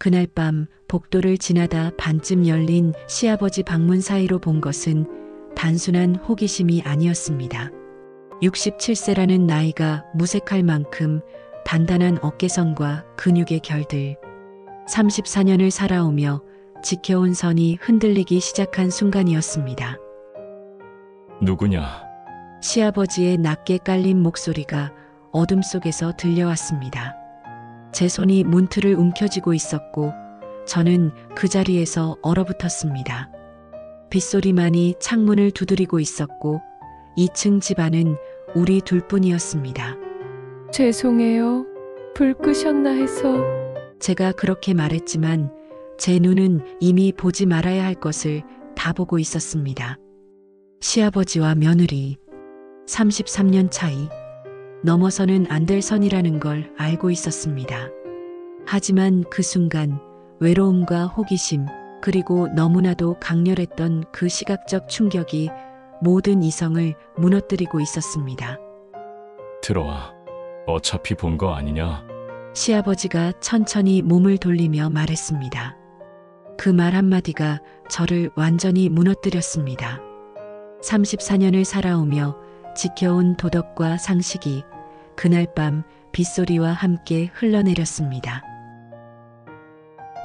그날 밤 복도를 지나다 반쯤 열린 시아버지 방문 사이로 본 것은 단순한 호기심이 아니었습니다. 67세라는 나이가 무색할 만큼 단단한 어깨선과 근육의 결들, 34년을 살아오며 지켜온 선이 흔들리기 시작한 순간이었습니다. 누구냐? 시아버지의 낮게 깔린 목소리가 어둠 속에서 들려왔습니다. 제 손이 문틀을 움켜쥐고 있었고 저는 그 자리에서 얼어붙었습니다. 빗소리만이 창문을 두드리고 있었고 2층 집안은 우리 둘뿐이었습니다. 죄송해요. 불 끄셨나 해서. 제가 그렇게 말했지만 제 눈은 이미 보지 말아야 할 것을 다 보고 있었습니다. 시아버지와 며느리, 33년 차이, 넘어서는 안 될 선이라는 걸 알고 있었습니다. 하지만 그 순간 외로움과 호기심, 그리고 너무나도 강렬했던 그 시각적 충격이 모든 이성을 무너뜨리고 있었습니다. 들어와. 어차피 본 거 아니냐? 시아버지가 천천히 몸을 돌리며 말했습니다. 그 말 한마디가 저를 완전히 무너뜨렸습니다. 34년을 살아오며 지켜온 도덕과 상식이 그날 밤 빗소리와 함께 흘러내렸습니다.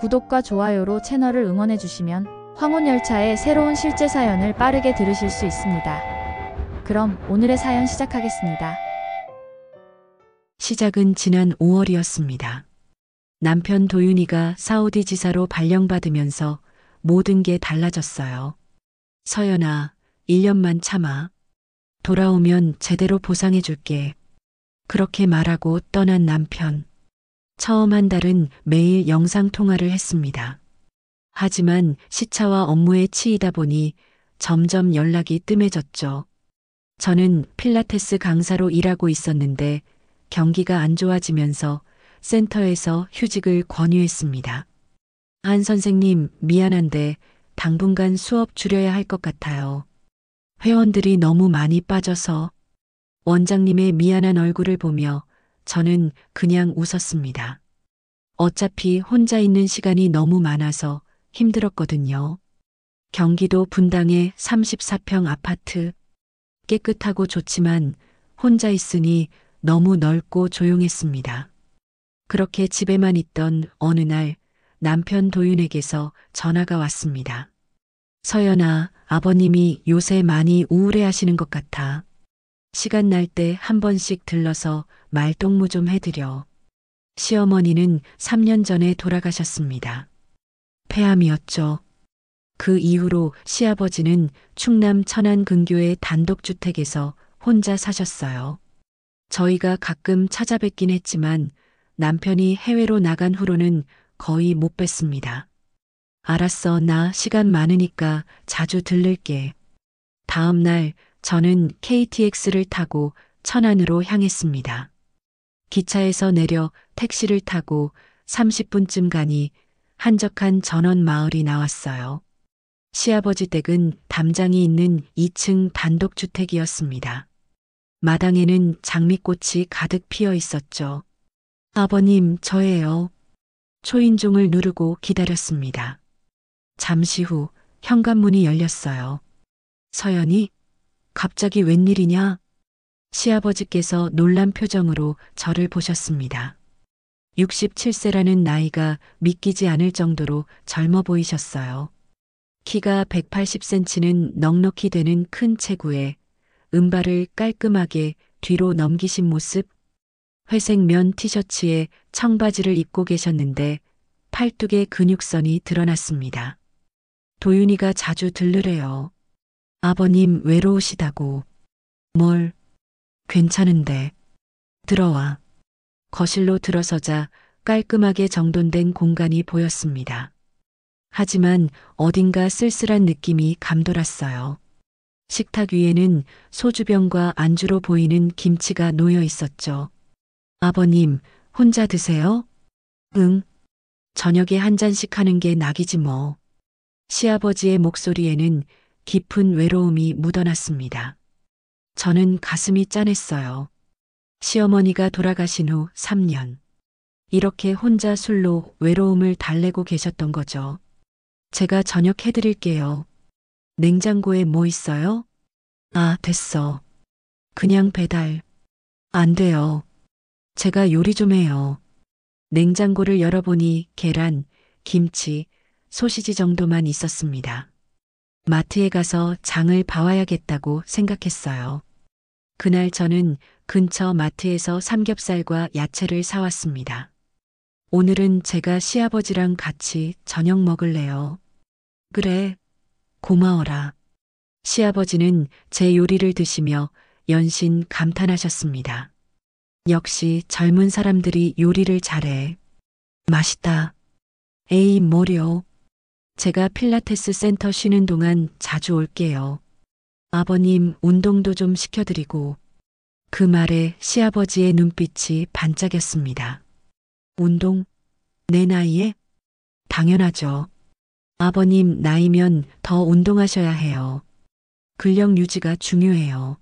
구독과 좋아요로 채널을 응원해 주시면 황혼열차의 새로운 실제 사연을 빠르게 들으실 수 있습니다. 그럼 오늘의 사연 시작하겠습니다. 시작은 지난 5월이었습니다. 남편 도윤이가 사우디 지사로 발령받으면서 모든 게 달라졌어요. 서연아, 1년만 참아. 돌아오면 제대로 보상해 줄게. 그렇게 말하고 떠난 남편. 처음 한 달은 매일 영상통화를 했습니다. 하지만 시차와 업무에 치이다 보니 점점 연락이 뜸해졌죠. 저는 필라테스 강사로 일하고 있었는데 경기가 안 좋아지면서 센터에서 휴직을 권유했습니다. 한 선생님, 미안한데 당분간 수업 줄여야 할 것 같아요. 회원들이 너무 많이 빠져서. 원장님의 미안한 얼굴을 보며 저는 그냥 웃었습니다. 어차피 혼자 있는 시간이 너무 많아서 힘들었거든요. 경기도 분당의 34평 아파트. 깨끗하고 좋지만 혼자 있으니 너무 넓고 조용했습니다. 그렇게 집에만 있던 어느 날 남편 도윤에게서 전화가 왔습니다. 서연아, 아버님이 요새 많이 우울해 하시는 것 같아. 시간 날 때 한 번씩 들러서 말동무 좀 해드려. 시어머니는 3년 전에 돌아가셨습니다. 폐암이었죠. 그 이후로 시아버지는 충남 천안 근교의 단독주택에서 혼자 사셨어요. 저희가 가끔 찾아뵙긴 했지만 남편이 해외로 나간 후로는 거의 못 뵀습니다. 알았어, 나 시간 많으니까 자주 들를게. 다음 날 저는 KTX를 타고 천안으로 향했습니다. 기차에서 내려 택시를 타고 30분쯤 가니 한적한 전원 마을이 나왔어요. 시아버지 댁은 담장이 있는 2층 단독주택이었습니다. 마당에는 장미꽃이 가득 피어 있었죠. 아버님, 저예요. 초인종을 누르고 기다렸습니다. 잠시 후 현관문이 열렸어요. 서연이? 갑자기 웬일이냐? 시아버지께서 놀란 표정으로 저를 보셨습니다. 67세라는 나이가 믿기지 않을 정도로 젊어 보이셨어요. 키가 180cm는 넉넉히 되는 큰 체구에 은발을 깔끔하게 뒤로 넘기신 모습, 회색 면 티셔츠에 청바지를 입고 계셨는데 팔뚝의 근육선이 드러났습니다. 도윤이가 자주 들르래요. 아버님 외로우시다고. 뭘? 괜찮은데. 들어와. 거실로 들어서자 깔끔하게 정돈된 공간이 보였습니다. 하지만 어딘가 쓸쓸한 느낌이 감돌았어요. 식탁 위에는 소주병과 안주로 보이는 김치가 놓여 있었죠. 아버님, 혼자 드세요? 응. 저녁에 한 잔씩 하는 게 낙이지 뭐. 시아버지의 목소리에는 깊은 외로움이 묻어났습니다. 저는 가슴이 짠했어요. 시어머니가 돌아가신 후 3년. 이렇게 혼자 술로 외로움을 달래고 계셨던 거죠. 제가 저녁 해드릴게요. 냉장고에 뭐 있어요? 아, 됐어. 그냥 배달. 안 돼요. 제가 요리 좀 해요. 냉장고를 열어보니 계란, 김치, 소시지 정도만 있었습니다. 마트에 가서 장을 봐와야겠다고 생각했어요. 그날 저는 근처 마트에서 삼겹살과 야채를 사왔습니다. 오늘은 제가 시아버지랑 같이 저녁 먹을래요. 그래, 고마워라. 시아버지는 제 요리를 드시며 연신 감탄하셨습니다. 역시 젊은 사람들이 요리를 잘해. 맛있다. 에이, 뭐려. 제가 필라테스 센터 쉬는 동안 자주 올게요. 아버님 운동도 좀 시켜드리고. 그 말에 시아버지의 눈빛이 반짝였습니다. 운동? 내 나이에? 당연하죠. 아버님 나이면 더 운동하셔야 해요. 근력 유지가 중요해요.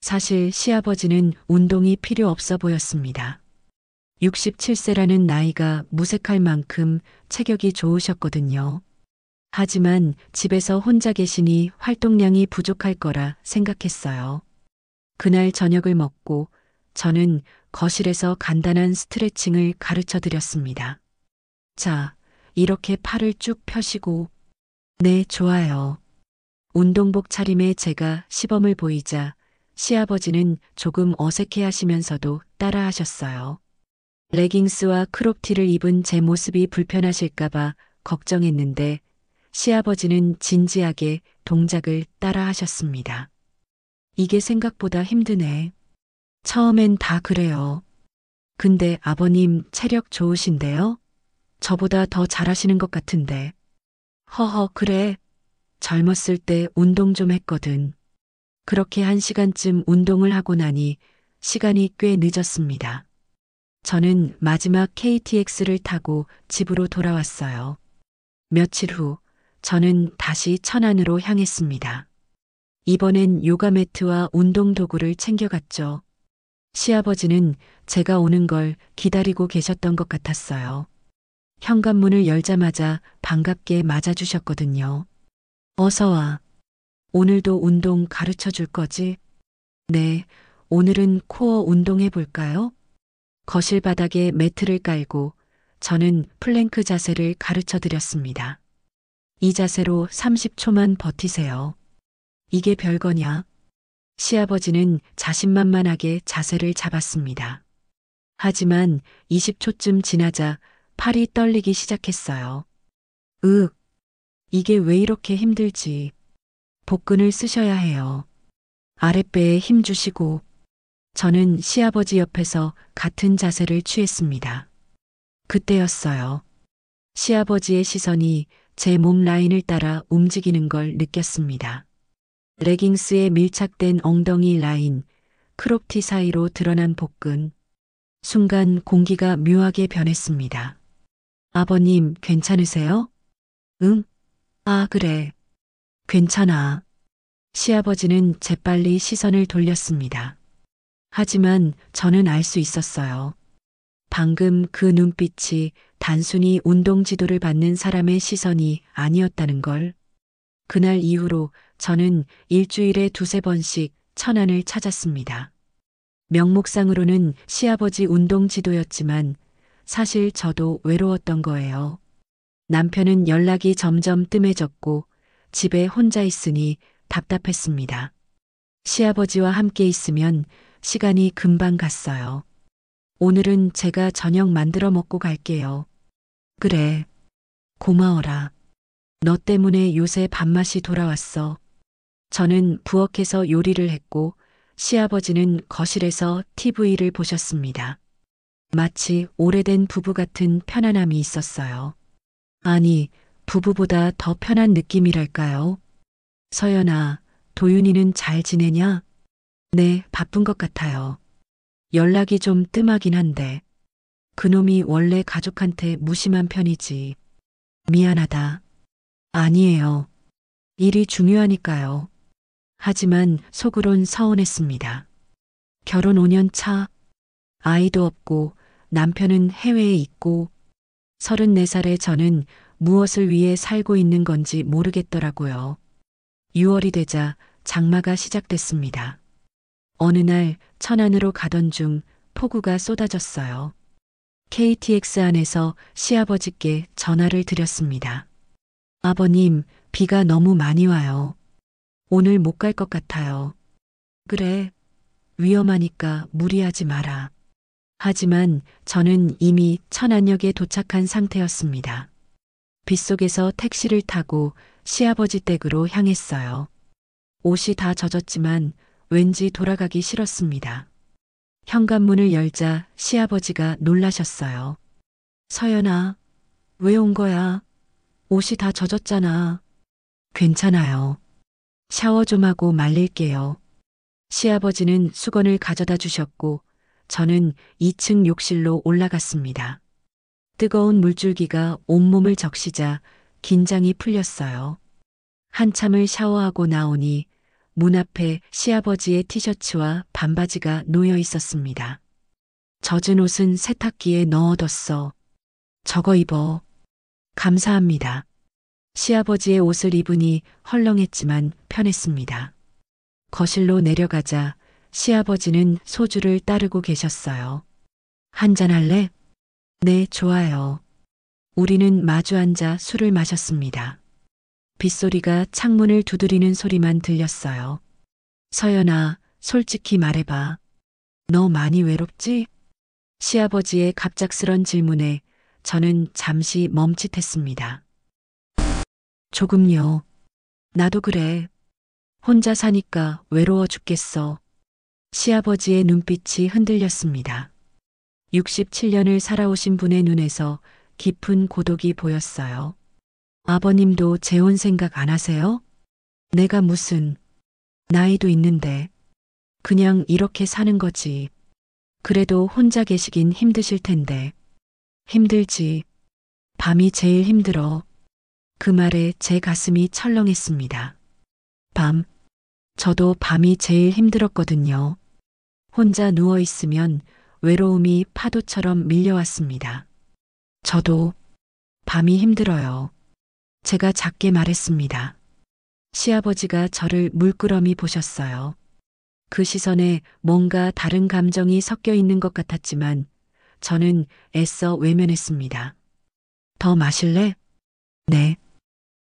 사실 시아버지는 운동이 필요 없어 보였습니다. 67세라는 나이가 무색할 만큼 체격이 좋으셨거든요. 하지만 집에서 혼자 계시니 활동량이 부족할 거라 생각했어요. 그날 저녁을 먹고 저는 거실에서 간단한 스트레칭을 가르쳐 드렸습니다. 자, 이렇게 팔을 쭉 펴시고. 네, 좋아요. 운동복 차림에 제가 시범을 보이자 시아버지는 조금 어색해 하시면서도 따라 하셨어요. 레깅스와 크롭티를 입은 제 모습이 불편하실까봐 걱정했는데 시아버지는 진지하게 동작을 따라 하셨습니다. 이게 생각보다 힘드네. 처음엔 다 그래요. 근데 아버님 체력 좋으신데요? 저보다 더 잘하시는 것 같은데. 허허, 그래. 젊었을 때 운동 좀 했거든. 그렇게 1시간쯤 운동을 하고 나니 시간이 꽤 늦었습니다. 저는 마지막 KTX를 타고 집으로 돌아왔어요. 며칠 후 저는 다시 천안으로 향했습니다. 이번엔 요가 매트와 운동 도구를 챙겨갔죠. 시아버지는 제가 오는 걸 기다리고 계셨던 것 같았어요. 현관문을 열자마자 반갑게 맞아주셨거든요. 어서 와. 오늘도 운동 가르쳐 줄 거지? 네, 오늘은 코어 운동해 볼까요? 거실 바닥에 매트를 깔고 저는 플랭크 자세를 가르쳐 드렸습니다. 이 자세로 30초만 버티세요. 이게 별거냐? 시아버지는 자신만만하게 자세를 잡았습니다. 하지만 20초쯤 지나자 팔이 떨리기 시작했어요. 이게 왜 이렇게 힘들지? 복근을 쓰셔야 해요. 아랫배에 힘 주시고. 저는 시아버지 옆에서 같은 자세를 취했습니다. 그때였어요. 시아버지의 시선이 제 몸 라인을 따라 움직이는 걸 느꼈습니다. 레깅스에 밀착된 엉덩이 라인, 크롭티 사이로 드러난 복근. 순간 공기가 묘하게 변했습니다. 아버님, 괜찮으세요? 응? 아, 그래. 괜찮아. 시아버지는 재빨리 시선을 돌렸습니다. 하지만 저는 알 수 있었어요. 방금 그 눈빛이 단순히 운동 지도를 받는 사람의 시선이 아니었다는 걸. 그날 이후로 저는 일주일에 2~3번씩 천안을 찾았습니다. 명목상으로는 시아버지 운동 지도였지만 사실 저도 외로웠던 거예요. 남편은 연락이 점점 뜸해졌고 집에 혼자 있으니 답답했습니다. 시아버지와 함께 있으면 시간이 금방 갔어요. 오늘은 제가 저녁 만들어 먹고 갈게요. 그래. 고마워라. 너 때문에 요새 밥맛이 돌아왔어. 저는 부엌에서 요리를 했고 시아버지는 거실에서 TV를 보셨습니다. 마치 오래된 부부 같은 편안함이 있었어요. 아니, 부부보다 더 편한 느낌이랄까요? 서연아, 도윤이는 잘 지내냐? 네, 바쁜 것 같아요. 연락이 좀 뜸하긴 한데. 그놈이 원래 가족한테 무심한 편이지. 미안하다. 아니에요. 일이 중요하니까요. 하지만 속으론 서운했습니다. 결혼 5년 차, 아이도 없고 남편은 해외에 있고 34살의 저는 무엇을 위해 살고 있는 건지 모르겠더라고요. 6월이 되자 장마가 시작됐습니다. 어느 날 천안으로 가던 중 폭우가 쏟아졌어요. KTX 안에서 시아버지께 전화를 드렸습니다. 아버님, 비가 너무 많이 와요. 오늘 못 갈 것 같아요. 그래, 위험하니까 무리하지 마라. 하지만 저는 이미 천안역에 도착한 상태였습니다. 빗속에서 택시를 타고 시아버지 댁으로 향했어요. 옷이 다 젖었지만 왠지 돌아가기 싫었습니다. 현관문을 열자 시아버지가 놀라셨어요. 서연아, 왜 온 거야? 옷이 다 젖었잖아. 괜찮아요. 샤워 좀 하고 말릴게요. 시아버지는 수건을 가져다 주셨고 저는 2층 욕실로 올라갔습니다. 뜨거운 물줄기가 온몸을 적시자 긴장이 풀렸어요. 한참을 샤워하고 나오니 문 앞에 시아버지의 티셔츠와 반바지가 놓여 있었습니다. 젖은 옷은 세탁기에 넣어뒀어. 저거 입어. 감사합니다. 시아버지의 옷을 입으니 헐렁했지만 편했습니다. 거실로 내려가자 시아버지는 소주를 따르고 계셨어요. 한잔 할래? 네, 좋아요. 우리는 마주 앉아 술을 마셨습니다. 빗소리가 창문을 두드리는 소리만 들렸어요. 서연아, 솔직히 말해봐. 너 많이 외롭지? 시아버지의 갑작스런 질문에 저는 잠시 멈칫했습니다. 조금요. 나도 그래. 혼자 사니까 외로워 죽겠어. 시아버지의 눈빛이 흔들렸습니다. 67년을 살아오신 분의 눈에서 깊은 고독이 보였어요. 아버님도 재혼 생각 안 하세요? 내가 무슨, 나이도 있는데, 그냥 이렇게 사는 거지. 그래도 혼자 계시긴 힘드실 텐데. 힘들지. 밤이 제일 힘들어. 그 말에 제 가슴이 철렁했습니다. 밤. 저도 밤이 제일 힘들었거든요. 혼자 누워있으면 외로움이 파도처럼 밀려왔습니다. 저도 밤이 힘들어요. 제가 작게 말했습니다. 시아버지가 저를 물끄러미 보셨어요. 그 시선에 뭔가 다른 감정이 섞여 있는 것 같았지만 저는 애써 외면했습니다. 더 마실래? 네.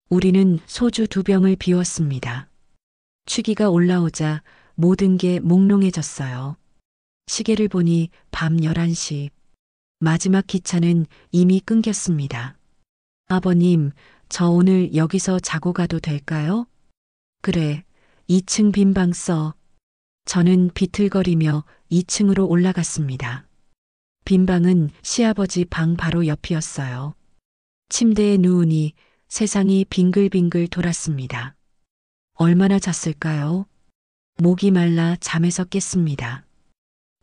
우리는 소주 2병을 비웠습니다. 취기가 올라오자 모든 게 몽롱해졌어요. 시계를 보니 밤 11시. 마지막 기차는 이미 끊겼습니다. 아버님, 저 오늘 여기서 자고 가도 될까요? 그래, 2층 빈 방 써. 저는 비틀거리며 2층으로 올라갔습니다. 빈 방은 시아버지 방 바로 옆이었어요. 침대에 누우니 세상이 빙글빙글 돌았습니다. 얼마나 잤을까요? 목이 말라 잠에서 깼습니다.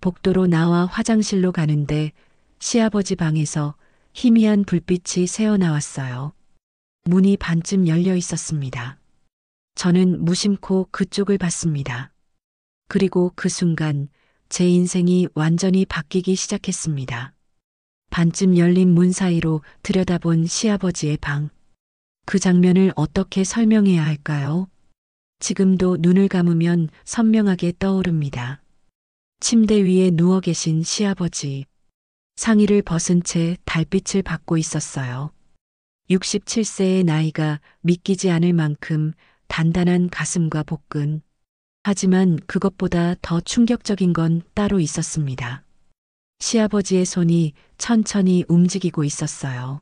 복도로 나와 화장실로 가는데 시아버지 방에서 희미한 불빛이 새어나왔어요. 문이 반쯤 열려 있었습니다. 저는 무심코 그쪽을 봤습니다. 그리고 그 순간 제 인생이 완전히 바뀌기 시작했습니다. 반쯤 열린 문 사이로 들여다본 시아버지의 방. 그 장면을 어떻게 설명해야 할까요? 지금도 눈을 감으면 선명하게 떠오릅니다. 침대 위에 누워 계신 시아버지. 상의를 벗은 채 달빛을 받고 있었어요. 67세의 나이가 믿기지 않을 만큼 단단한 가슴과 복근. 하지만 그것보다 더 충격적인 건 따로 있었습니다. 시아버지의 손이 천천히 움직이고 있었어요.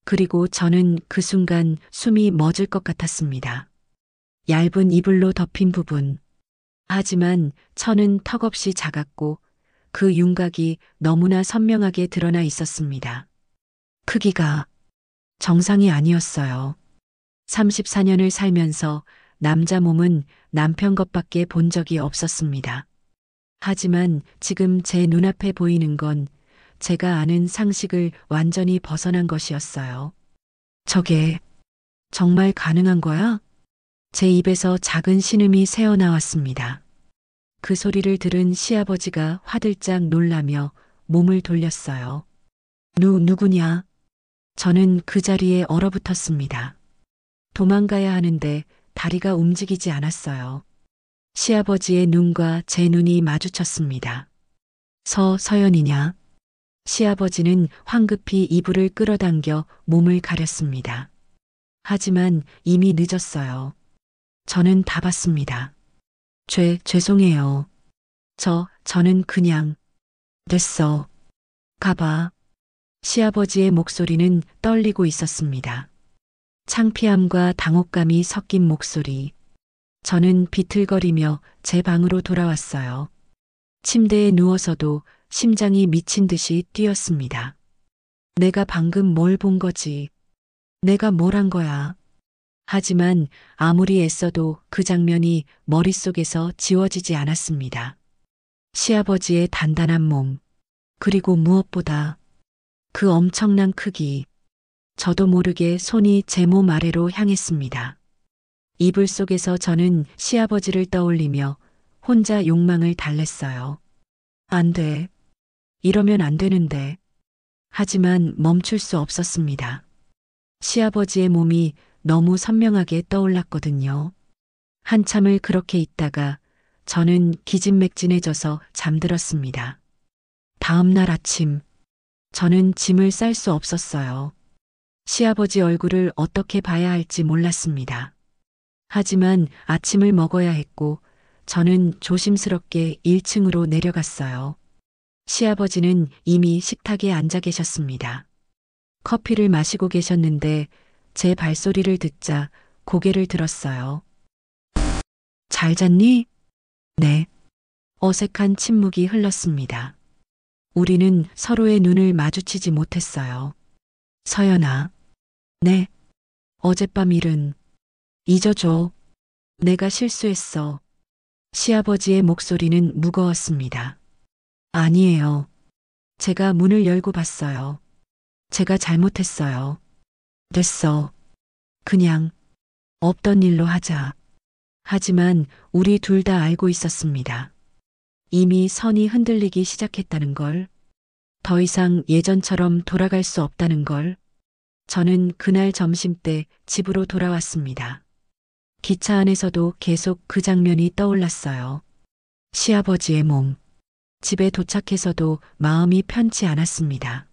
그리고 저는 그 순간 숨이 멎을 것 같았습니다. 얇은 이불로 덮인 부분. 하지만 천은 턱없이 작았고 그 윤곽이 너무나 선명하게 드러나 있었습니다. 크기가 정상이 아니었어요. 34년을 살면서 남자 몸은 남편 것밖에 본 적이 없었습니다. 하지만 지금 제 눈앞에 보이는 건 제가 아는 상식을 완전히 벗어난 것이었어요. 저게 정말 가능한 거야? 제 입에서 작은 신음이 새어나왔습니다. 그 소리를 들은 시아버지가 화들짝 놀라며 몸을 돌렸어요. 누구냐? 저는 그 자리에 얼어붙었습니다. 도망가야 하는데 다리가 움직이지 않았어요. 시아버지의 눈과 제 눈이 마주쳤습니다. 서연이냐? 시아버지는 황급히 이불을 끌어당겨 몸을 가렸습니다. 하지만 이미 늦었어요. 저는 다 봤습니다. 죄송해요. 저는 그냥, 됐어. 가봐. 시아버지의 목소리는 떨리고 있었습니다. 창피함과 당혹감이 섞인 목소리. 저는 비틀거리며 제 방으로 돌아왔어요. 침대에 누워서도 심장이 미친 듯이 뛰었습니다. 내가 방금 뭘 본 거지? 내가 뭘 한 거야? 하지만 아무리 애써도 그 장면이 머릿속에서 지워지지 않았습니다. 시아버지의 단단한 몸, 그리고 무엇보다 그 엄청난 크기. 저도 모르게 손이 제 몸 아래로 향했습니다. 이불 속에서 저는 시아버지를 떠올리며 혼자 욕망을 달랬어요. 안 돼. 이러면 안 되는데. 하지만 멈출 수 없었습니다. 시아버지의 몸이 너무 선명하게 떠올랐거든요. 한참을 그렇게 있다가 저는 기진맥진해져서 잠들었습니다. 다음 날 아침, 저는 짐을 쌀 수 없었어요. 시아버지 얼굴을 어떻게 봐야 할지 몰랐습니다. 하지만 아침을 먹어야 했고 저는 조심스럽게 1층으로 내려갔어요. 시아버지는 이미 식탁에 앉아 계셨습니다. 커피를 마시고 계셨는데 제 발소리를 듣자 고개를 들었어요. 잘 잤니? 네. 어색한 침묵이 흘렀습니다. 우리는 서로의 눈을 마주치지 못했어요. 서연아. 네. 어젯밤 일은 잊어줘. 내가 실수했어. 시아버지의 목소리는 무거웠습니다. 아니에요. 제가 문을 열고 봤어요. 제가 잘못했어요. 됐어. 그냥 없던 일로 하자. 하지만 우리 둘 다 알고 있었습니다. 이미 선이 흔들리기 시작했다는 걸. 더 이상 예전처럼 돌아갈 수 없다는 걸. 저는 그날 점심때 집으로 돌아왔습니다. 기차 안에서도 계속 그 장면이 떠올랐어요. 시아버지의 몸. 집에 도착해서도 마음이 편치 않았습니다.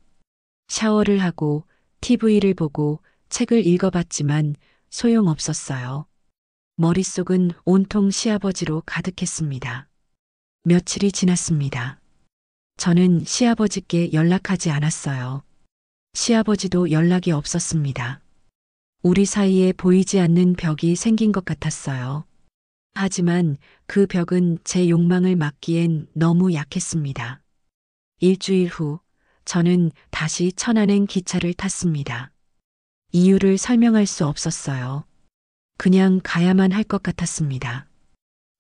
샤워를 하고 TV를 보고 책을 읽어봤지만 소용없었어요. 머릿속은 온통 시아버지로 가득했습니다. 며칠이 지났습니다. 저는 시아버지께 연락하지 않았어요. 시아버지도 연락이 없었습니다. 우리 사이에 보이지 않는 벽이 생긴 것 같았어요. 하지만 그 벽은 제 욕망을 막기엔 너무 약했습니다. 일주일 후 저는 다시 천안행 기차를 탔습니다. 이유를 설명할 수 없었어요. 그냥 가야만 할 것 같았습니다.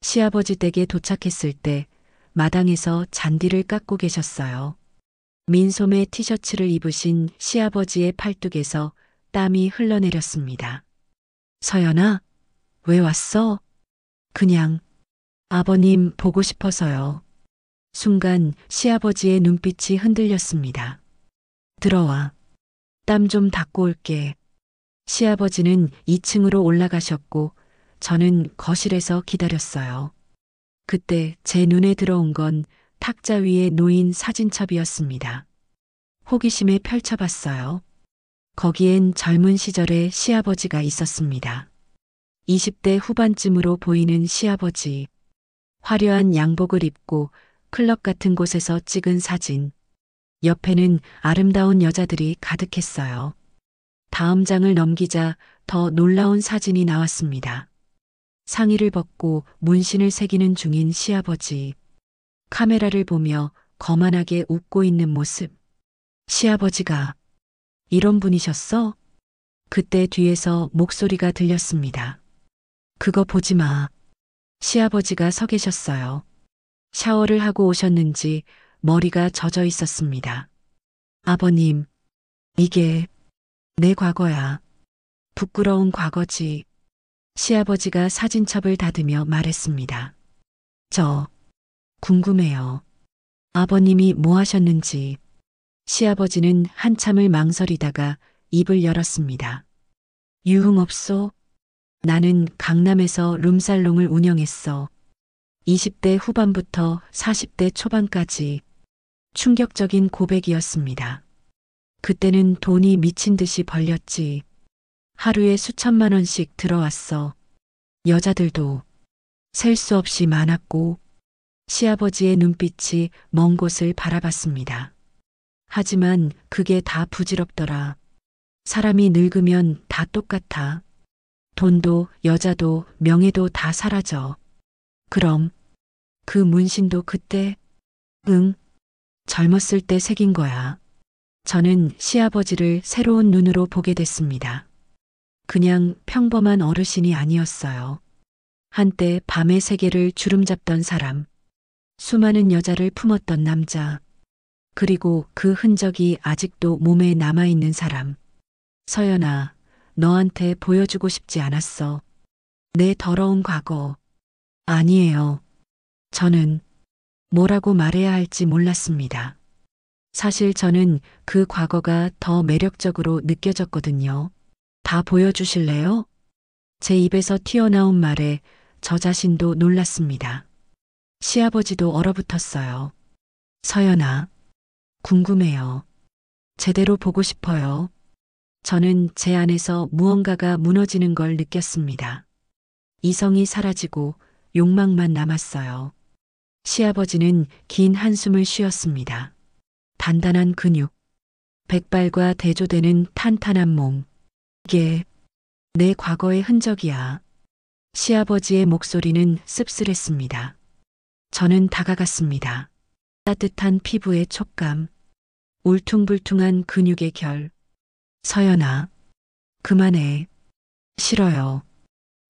시아버지 댁에 도착했을 때 마당에서 잔디를 깎고 계셨어요. 민소매 티셔츠를 입으신 시아버지의 팔뚝에서 땀이 흘러내렸습니다. 서연아, 왜 왔어? 그냥 아버님 보고 싶어서요. 순간 시아버지의 눈빛이 흔들렸습니다. 들어와. 땀 좀 닦고 올게. 시아버지는 2층으로 올라가셨고 저는 거실에서 기다렸어요. 그때 제 눈에 들어온 건 탁자 위에 놓인 사진첩이었습니다. 호기심에 펼쳐봤어요. 거기엔 젊은 시절의 시아버지가 있었습니다. 20대 후반쯤으로 보이는 시아버지. 화려한 양복을 입고 클럽 같은 곳에서 찍은 사진. 옆에는 아름다운 여자들이 가득했어요. 다음 장을 넘기자 더 놀라운 사진이 나왔습니다. 상의를 벗고 문신을 새기는 중인 시아버지. 카메라를 보며 거만하게 웃고 있는 모습. 시아버지가 이런 분이셨어? 그때 뒤에서 목소리가 들렸습니다. 그거 보지 마. 시아버지가 서 계셨어요. 샤워를 하고 오셨는지 머리가 젖어 있었습니다. 아버님, 이게 내 과거야. 부끄러운 과거지. 시아버지가 사진첩을 닫으며 말했습니다. 저 궁금해요. 아버님이 뭐 하셨는지 시아버지는 한참을 망설이다가 입을 열었습니다. 유흥업소? 나는 강남에서 룸살롱을 운영했어. 20대 후반부터 40대 초반까지. 충격적인 고백이었습니다. 그때는 돈이 미친 듯이 벌렸지. 하루에 수천만 원씩 들어왔어. 여자들도 셀 수 없이 많았고 시아버지의 눈빛이 먼 곳을 바라봤습니다. 하지만 그게 다 부질없더라. 사람이 늙으면 다 똑같아. 돈도 여자도 명예도 다 사라져. 그럼 그 문신도 그때 응 젊었을 때 새긴 거야. 저는 시아버지를 새로운 눈으로 보게 됐습니다. 그냥 평범한 어르신이 아니었어요. 한때 밤의 세계를 주름잡던 사람, 수많은 여자를 품었던 남자, 그리고 그 흔적이 아직도 몸에 남아있는 사람. 서연아, 너한테 보여주고 싶지 않았어. 내 더러운 과거. 아니에요. 저는 뭐라고 말해야 할지 몰랐습니다. 사실 저는 그 과거가 더 매력적으로 느껴졌거든요. 다 보여주실래요? 제 입에서 튀어나온 말에 저 자신도 놀랐습니다. 시아버지도 얼어붙었어요. 서연아, 궁금해요. 제대로 보고 싶어요. 저는 제 안에서 무언가가 무너지는 걸 느꼈습니다. 이성이 사라지고 욕망만 남았어요. 시아버지는 긴 한숨을 쉬었습니다. 단단한 근육, 백발과 대조되는 탄탄한 몸. 이게 내 과거의 흔적이야. 시아버지의 목소리는 씁쓸했습니다. 저는 다가갔습니다. 따뜻한 피부의 촉감, 울퉁불퉁한 근육의 결. 서연아, 그만해. 싫어요.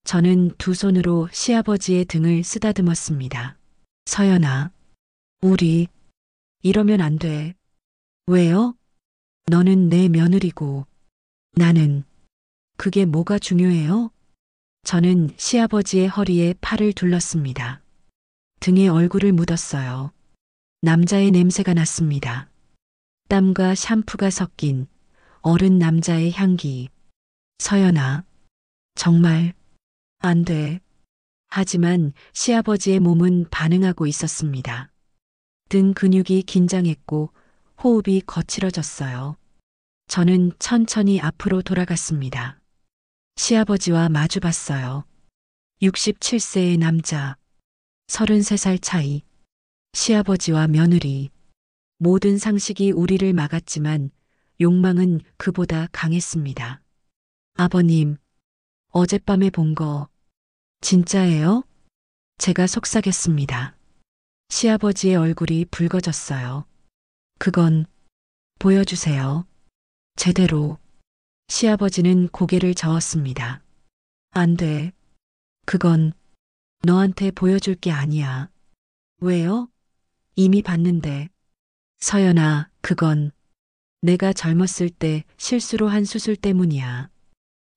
저는 두 손으로 시아버지의 등을 쓰다듬었습니다. 서연아, 우리 이러면 안 돼. 왜요? 너는 내 며느리고 나는 그게 뭐가 중요해요? 저는 시아버지의 허리에 팔을 둘렀습니다. 등에 얼굴을 묻었어요. 남자의 냄새가 났습니다. 땀과 샴푸가 섞인 어른 남자의 향기. 서연아, 정말 안 돼. 하지만 시아버지의 몸은 반응하고 있었습니다. 등 근육이 긴장했고 호흡이 거칠어졌어요. 저는 천천히 앞으로 돌아갔습니다. 시아버지와 마주 봤어요. 67세의 남자, 33살 차이. 시아버지와 며느리. 모든 상식이 우리를 막았지만 욕망은 그보다 강했습니다. 아버님, 어젯밤에 본 거 진짜예요? 제가 속삭였습니다. 시아버지의 얼굴이 붉어졌어요. 그건 보여주세요. 제대로. 시아버지는 고개를 저었습니다. 안 돼. 그건 너한테 보여줄 게 아니야. 왜요? 이미 봤는데. 서연아, 그건 내가 젊었을 때 실수로 한 수술 때문이야.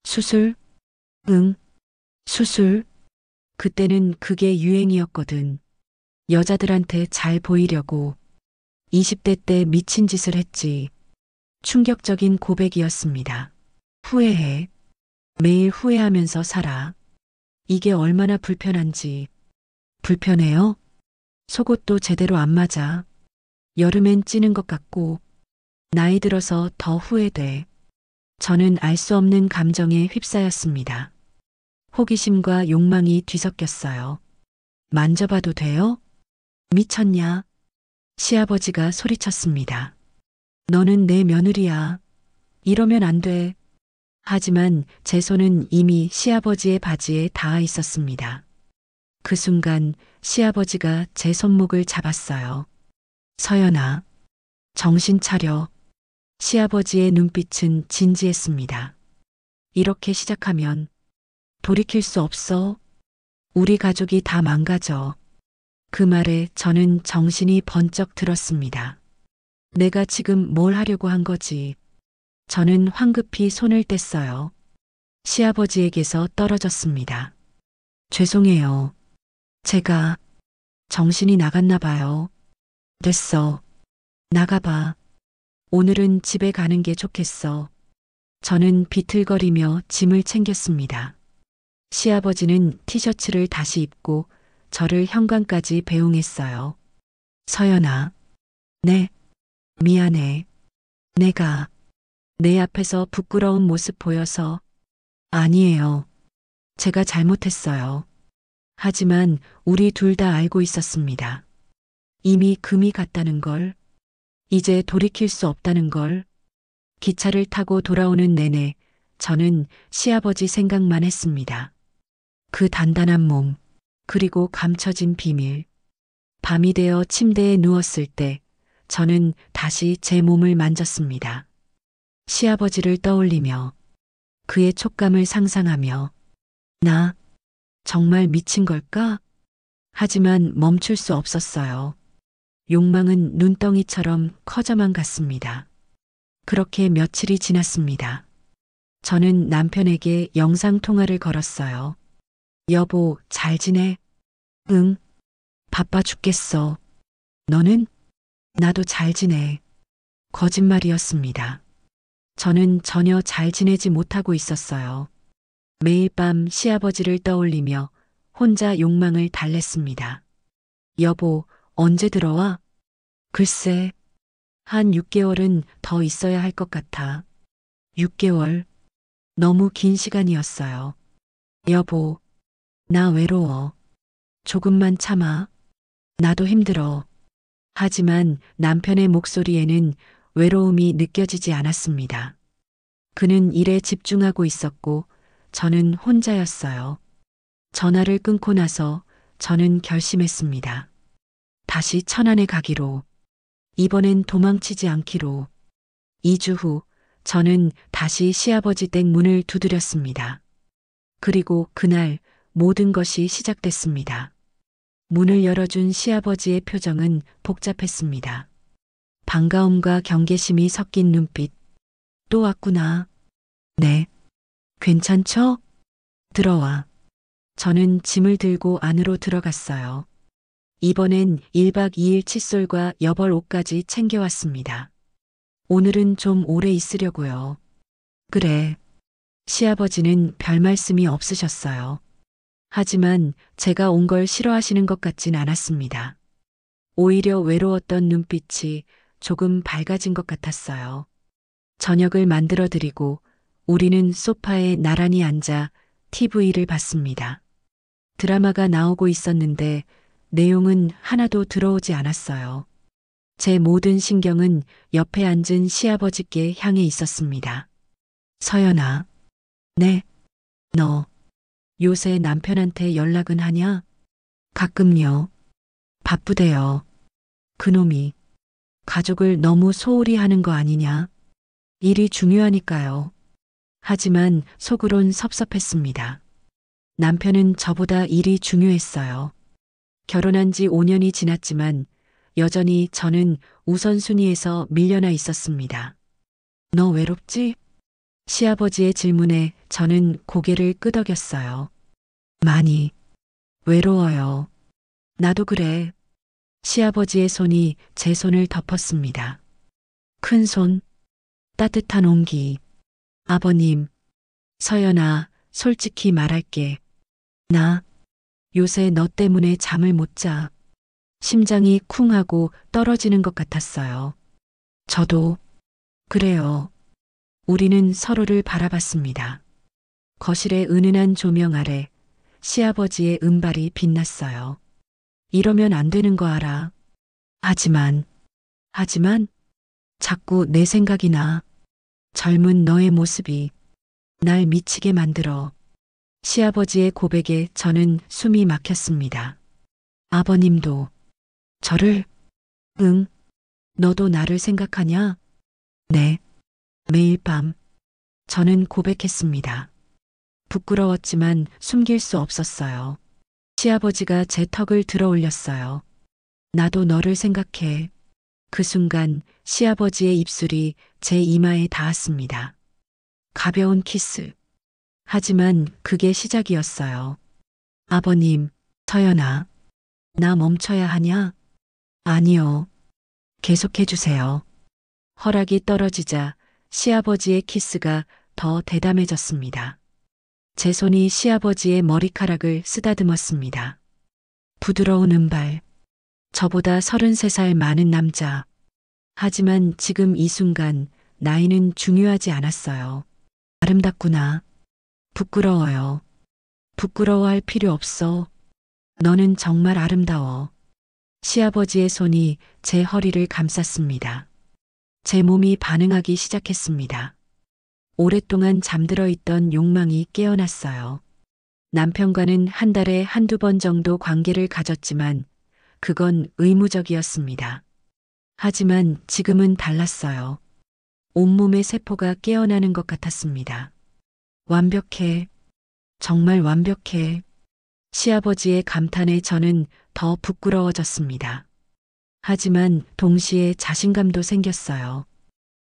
수술? 응. 수술? 그때는 그게 유행이었거든. 여자들한테 잘 보이려고. 20대 때 미친 짓을 했지. 충격적인 고백이었습니다. 후회해. 매일 후회하면서 살아. 이게 얼마나 불편한지. 불편해요? 속옷도 제대로 안 맞아. 여름엔 찌는 것 같고, 나이 들어서 더 후회돼. 저는 알 수 없는 감정에 휩싸였습니다. 호기심과 욕망이 뒤섞였어요. 만져봐도 돼요? 미쳤냐? 시아버지가 소리쳤습니다. 너는 내 며느리야. 이러면 안 돼. 하지만 제 손은 이미 시아버지의 바지에 닿아 있었습니다. 그 순간 시아버지가 제 손목을 잡았어요. 서연아, 정신 차려. 시아버지의 눈빛은 진지했습니다. 이렇게 시작하면 돌이킬 수 없어. 우리 가족이 다 망가져. 그 말에 저는 정신이 번쩍 들었습니다. 내가 지금 뭘 하려고 한 거지? 저는 황급히 손을 뗐어요. 시아버지에게서 떨어졌습니다. 죄송해요. 제가 정신이 나갔나 봐요. 됐어. 나가봐. 오늘은 집에 가는 게 좋겠어. 저는 비틀거리며 짐을 챙겼습니다. 시아버지는 티셔츠를 다시 입고 저를 현관까지 배웅했어요. 서연아. 네. 미안해. 내가 내 앞에서 부끄러운 모습 보여서. 아니에요. 제가 잘못했어요. 하지만 우리 둘 다 알고 있었습니다. 이미 금이 갔다는 걸, 이제 돌이킬 수 없다는 걸. 기차를 타고 돌아오는 내내 저는 시아버지 생각만 했습니다. 그 단단한 몸, 그리고 감춰진 비밀. 밤이 되어 침대에 누웠을 때 저는 다시 제 몸을 만졌습니다. 시아버지를 떠올리며 그의 촉감을 상상하며 나 정말 미친 걸까? 하지만 멈출 수 없었어요. 욕망은 눈덩이처럼 커져만 갔습니다. 그렇게 며칠이 지났습니다. 저는 남편에게 영상통화를 걸었어요. 여보, 잘 지내? 응. 바빠 죽겠어. 너는? 나도 잘 지내. 거짓말이었습니다. 저는 전혀 잘 지내지 못하고 있었어요. 매일 밤 시아버지를 떠올리며 혼자 욕망을 달랬습니다. 여보, 언제 들어와? 글쎄, 한 6개월은 더 있어야 할 것 같아. 6개월? 너무 긴 시간이었어요. 여보, 나 외로워. 조금만 참아. 나도 힘들어. 하지만 남편의 목소리에는 외로움이 느껴지지 않았습니다. 그는 일에 집중하고 있었고 저는 혼자였어요. 전화를 끊고 나서 저는 결심했습니다. 다시 천안에 가기로. 이번엔 도망치지 않기로. 2주 후 저는 다시 시아버지 댁 문을 두드렸습니다. 그리고 그날 모든 것이 시작됐습니다. 문을 열어준 시아버지의 표정은 복잡했습니다. 반가움과 경계심이 섞인 눈빛. 또 왔구나. 네. 괜찮죠? 들어와. 저는 짐을 들고 안으로 들어갔어요. 이번엔 1박 2일 칫솔과 여벌 옷까지 챙겨왔습니다. 오늘은 좀 오래 있으려고요. 그래. 시아버지는 별 말씀이 없으셨어요. 하지만 제가 온 걸 싫어하시는 것 같진 않았습니다. 오히려 외로웠던 눈빛이 조금 밝아진 것 같았어요. 저녁을 만들어 드리고 우리는 소파에 나란히 앉아 TV를 봤습니다. 드라마가 나오고 있었는데 내용은 하나도 들어오지 않았어요. 제 모든 신경은 옆에 앉은 시아버지께 향해 있었습니다. 서연아. 네. 너 요새 남편한테 연락은 하냐? 가끔요. 바쁘대요. 그놈이 가족을 너무 소홀히 하는 거 아니냐? 일이 중요하니까요. 하지만 속으론 섭섭했습니다. 남편은 저보다 일이 중요했어요. 결혼한 지 5년이 지났지만 여전히 저는 우선순위에서 밀려나 있었습니다. 너 외롭지? 시아버지의 질문에 저는 고개를 끄덕였어요. 많이 외로워요. 나도 그래. 시아버지의 손이 제 손을 덮었습니다. 큰 손, 따뜻한 온기. 아버님, 서연아, 솔직히 말할게. 나 요새 너 때문에 잠을 못 자. 심장이 쿵하고 떨어지는 것 같았어요. 저도 그래요. 우리는 서로를 바라봤습니다. 거실의 은은한 조명 아래 시아버지의 은발이 빛났어요. 이러면 안 되는 거 알아. 하지만 자꾸 내 생각이 나. 젊은 너의 모습이 날 미치게 만들어. 시아버지의 고백에 저는 숨이 막혔습니다. 아버님도 저를? 응. 너도 나를 생각하냐? 네. 매일 밤 저는 고백했습니다. 부끄러웠지만 숨길 수 없었어요. 시아버지가 제 턱을 들어 올렸어요. 나도 너를 생각해. 그 순간 시아버지의 입술이 제 이마에 닿았습니다. 가벼운 키스. 하지만 그게 시작이었어요. 아버님, 서연아, 나 멈춰야 하냐? 아니요. 계속해주세요. 허락이 떨어지자 시아버지의 키스가 더 대담해졌습니다. 제 손이 시아버지의 머리카락을 쓰다듬었습니다. 부드러운 은발. 저보다 33살 많은 남자. 하지만 지금 이 순간 나이는 중요하지 않았어요. 아름답구나. 부끄러워요. 부끄러워할 필요 없어. 너는 정말 아름다워. 시아버지의 손이 제 허리를 감쌌습니다. 제 몸이 반응하기 시작했습니다. 오랫동안 잠들어 있던 욕망이 깨어났어요. 남편과는 한 달에 한두 번 정도 관계를 가졌지만 그건 의무적이었습니다. 하지만 지금은 달랐어요. 온몸의 세포가 깨어나는 것 같았습니다. 완벽해. 정말 완벽해. 시아버지의 감탄에 저는 더 부끄러워졌습니다. 하지만 동시에 자신감도 생겼어요.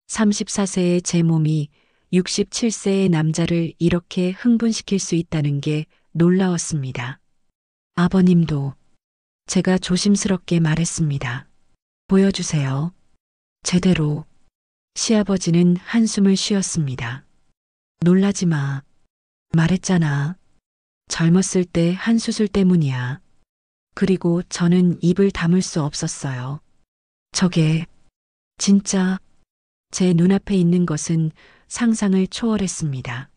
34세의 제 몸이 67세의 남자를 이렇게 흥분시킬 수 있다는 게 놀라웠습니다. 아버님도. 제가 조심스럽게 말했습니다. 보여주세요. 제대로. 시아버지는 한숨을 쉬었습니다. 놀라지 마. 말했잖아. 젊었을 때 한 수술 때문이야. 그리고 저는 입을 다물 수 없었어요. 저게 진짜 제 눈앞에 있는 것은 상상을 초월했습니다.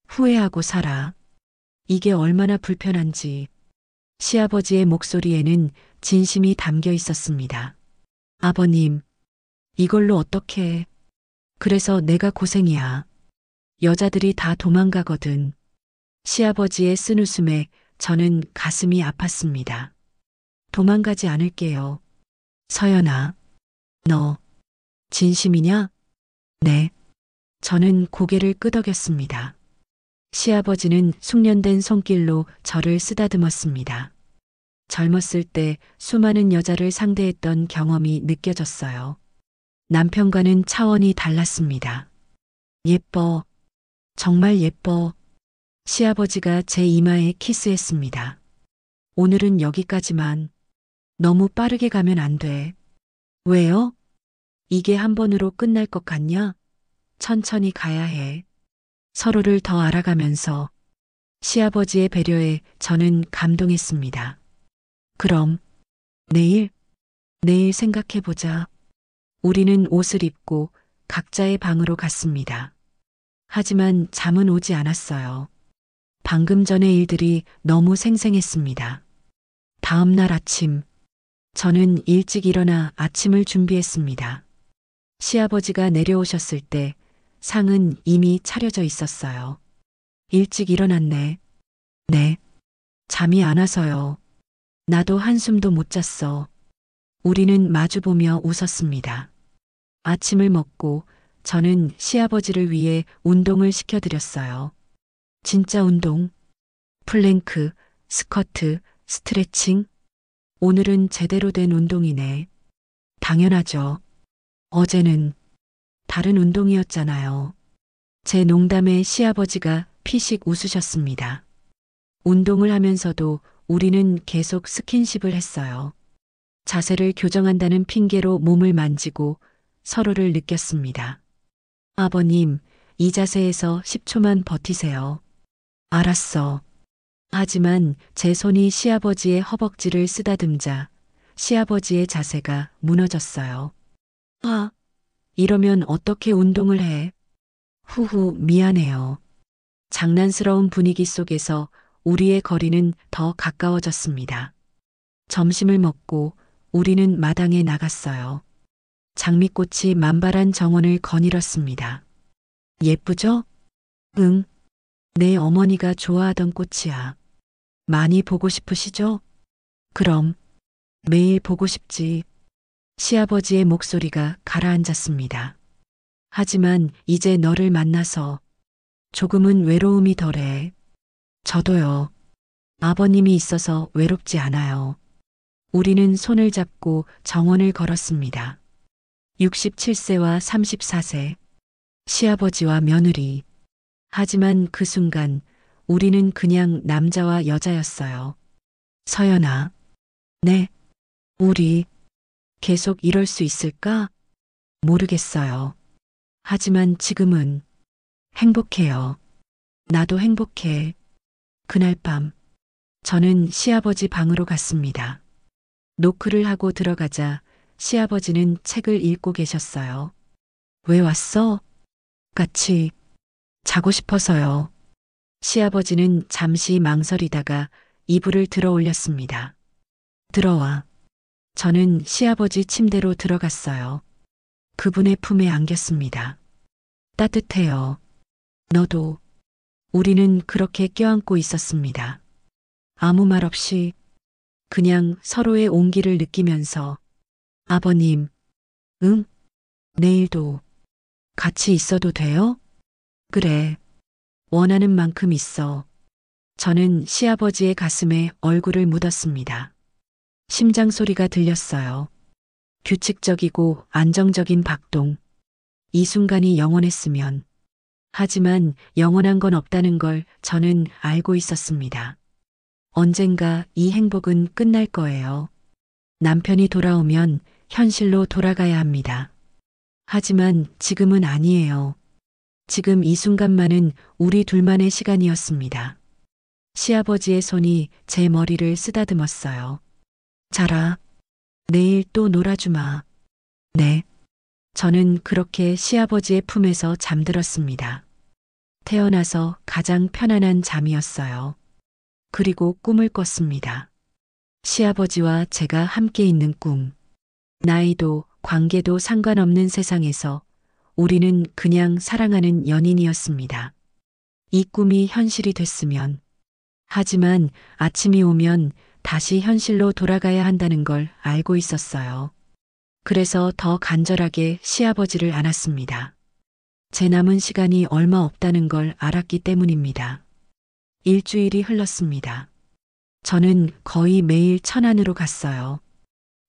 후회하고 살아. 이게 얼마나 불편한지. 시아버지의 목소리에는 진심이 담겨 있었습니다. 아버님, 이걸로 어떡해. 그래서 내가 고생이야. 여자들이 다 도망가거든. 시아버지의 쓴웃음에 저는 가슴이 아팠습니다. 도망가지 않을게요. 서연아, 너 진심이냐? 네. 저는 고개를 끄덕였습니다. 시아버지는 숙련된 손길로 저를 쓰다듬었습니다. 젊었을 때 수많은 여자를 상대했던 경험이 느껴졌어요. 남편과는 차원이 달랐습니다. 예뻐. 정말 예뻐. 시아버지가 제 이마에 키스했습니다. 오늘은 여기까지만. 너무 빠르게 가면 안 돼. 왜요? 이게 한 번으로 끝날 것 같냐? 천천히 가야 해. 서로를 더 알아가면서 시아버지의 배려에 저는 감동했습니다. 그럼 내일 생각해보자. 우리는 옷을 입고 각자의 방으로 갔습니다. 하지만 잠은 오지 않았어요. 방금 전의 일들이 너무 생생했습니다. 다음 날 아침, 저는 일찍 일어나 아침을 준비했습니다. 시아버지가 내려오셨을 때 상은 이미 차려져 있었어요. 일찍 일어났네. 네. 잠이 안 와서요. 나도 한숨도 못 잤어. 우리는 마주보며 웃었습니다. 아침을 먹고 저는 시아버지를 위해 운동을 시켜드렸어요. 진짜 운동. 플랭크, 스쿼트, 스트레칭. 오늘은 제대로 된 운동이네. 당연하죠. 어제는 다른 운동이었잖아요. 제 농담에 시아버지가 피식 웃으셨습니다. 운동을 하면서도 우리는 계속 스킨십을 했어요. 자세를 교정한다는 핑계로 몸을 만지고 서로를 느꼈습니다. 아버님, 이 자세에서 10초만 버티세요. 알았어. 하지만 제 손이 시아버지의 허벅지를 쓰다듬자 시아버지의 자세가 무너졌어요. 이러면 어떻게 운동을 해? 후후, 미안해요. 장난스러운 분위기 속에서 우리의 거리는 더 가까워졌습니다. 점심을 먹고 우리는 마당에 나갔어요. 장미꽃이 만발한 정원을 거닐었습니다. 예쁘죠? 응. 내 어머니가 좋아하던 꽃이야. 많이 보고 싶으시죠? 그럼 매일 보고 싶지. 시아버지의 목소리가 가라앉았습니다. 하지만 이제 너를 만나서 조금은 외로움이 덜해. 저도요. 아버님이 있어서 외롭지 않아요. 우리는 손을 잡고 정원을 걸었습니다. 67세와 34세. 시아버지와 며느리. 하지만 그 순간 우리는 그냥 남자와 여자였어요. 서연아. 네. 우리 계속 이럴 수 있을까? 모르겠어요. 하지만 지금은 행복해요. 나도 행복해. 그날 밤, 저는 시아버지 방으로 갔습니다. 노크를 하고 들어가자 시아버지는 책을 읽고 계셨어요. 왜 왔어? 같이 자고 싶어서요. 시아버지는 잠시 망설이다가 이불을 들어 올렸습니다. 들어와. 저는 시아버지 침대로 들어갔어요. 그분의 품에 안겼습니다. 따뜻해요. 너도. 우리는 그렇게 껴안고 있었습니다. 아무 말 없이 그냥 서로의 온기를 느끼면서 아버님, 응? 내일도 같이 있어도 돼요? 그래. 원하는 만큼 있어. 저는 시아버지의 가슴에 얼굴을 묻었습니다. 심장 소리가 들렸어요. 규칙적이고 안정적인 박동. 이 순간이 영원했으면. 하지만 영원한 건 없다는 걸 저는 알고 있었습니다. 언젠가 이 행복은 끝날 거예요. 남편이 돌아오면 현실로 돌아가야 합니다. 하지만 지금은 아니에요. 지금 이 순간만은 우리 둘만의 시간이었습니다. 시아버지의 손이 제 머리를 쓰다듬었어요. 자라. 내일 또 놀아주마. 네. 저는 그렇게 시아버지의 품에서 잠들었습니다. 태어나서 가장 편안한 잠이었어요. 그리고 꿈을 꿨습니다. 시아버지와 제가 함께 있는 꿈. 나이도 관계도 상관없는 세상에서 우리는 그냥 사랑하는 연인이었습니다. 이 꿈이 현실이 됐으면. 하지만 아침이 오면 다시 현실로 돌아가야 한다는 걸 알고 있었어요. 그래서 더 간절하게 시아버지를 안았습니다. 제 남은 시간이 얼마 없다는 걸 알았기 때문입니다. 일주일이 흘렀습니다. 저는 거의 매일 천안으로 갔어요.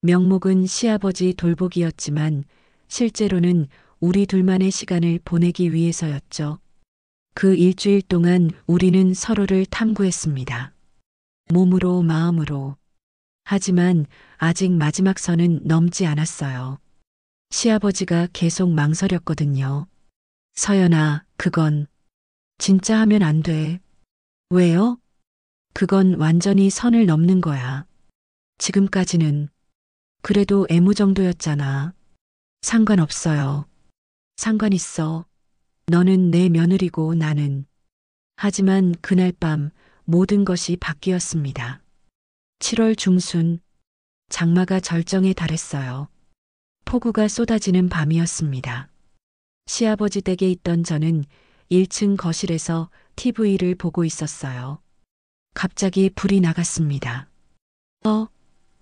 명목은 시아버지 돌보기였지만 실제로는 우리 둘만의 시간을 보내기 위해서였죠. 그 일주일 동안 우리는 서로를 탐구했습니다. 몸으로 마음으로. 하지만 아직 마지막 선은 넘지 않았어요. 시아버지가 계속 망설였거든요. 서연아, 그건 진짜 하면 안 돼. 왜요? 그건 완전히 선을 넘는 거야. 지금까지는 그래도 애무 정도였잖아. 상관없어요. 상관 있어. 너는 내 며느리고 나는. 하지만 그날 밤 모든 것이 바뀌었습니다. 7월 중순, 장마가 절정에 달했어요. 폭우가 쏟아지는 밤이었습니다. 시아버지 댁에 있던 저는 1층 거실에서 TV를 보고 있었어요. 갑자기 불이 나갔습니다.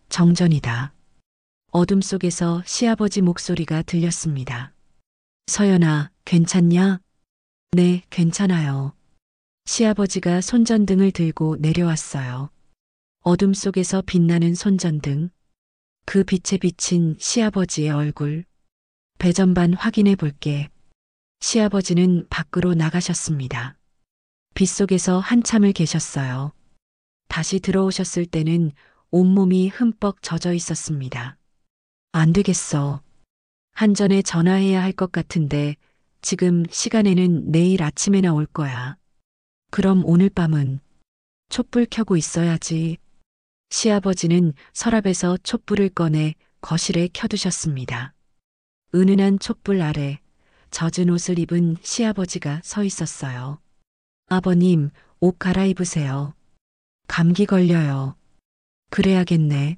정전이다. 어둠 속에서 시아버지 목소리가 들렸습니다. 서연아, 괜찮냐? 네, 괜찮아요. 시아버지가 손전등을 들고 내려왔어요. 어둠 속에서 빛나는 손전등. 그 빛에 비친 시아버지의 얼굴. 배전반 확인해 볼게. 시아버지는 밖으로 나가셨습니다. 빛 속에서 한참을 계셨어요. 다시 들어오셨을 때는 온몸이 흠뻑 젖어 있었습니다. 안 되겠어. 한전에 전화해야 할 것 같은데 지금 시간에는 내일 아침에나 올 거야. 그럼 오늘 밤은 촛불 켜고 있어야지. 시아버지는 서랍에서 촛불을 꺼내 거실에 켜두셨습니다. 은은한 촛불 아래 젖은 옷을 입은 시아버지가 서 있었어요. 아버님, 옷 갈아입으세요. 감기 걸려요. 그래야겠네.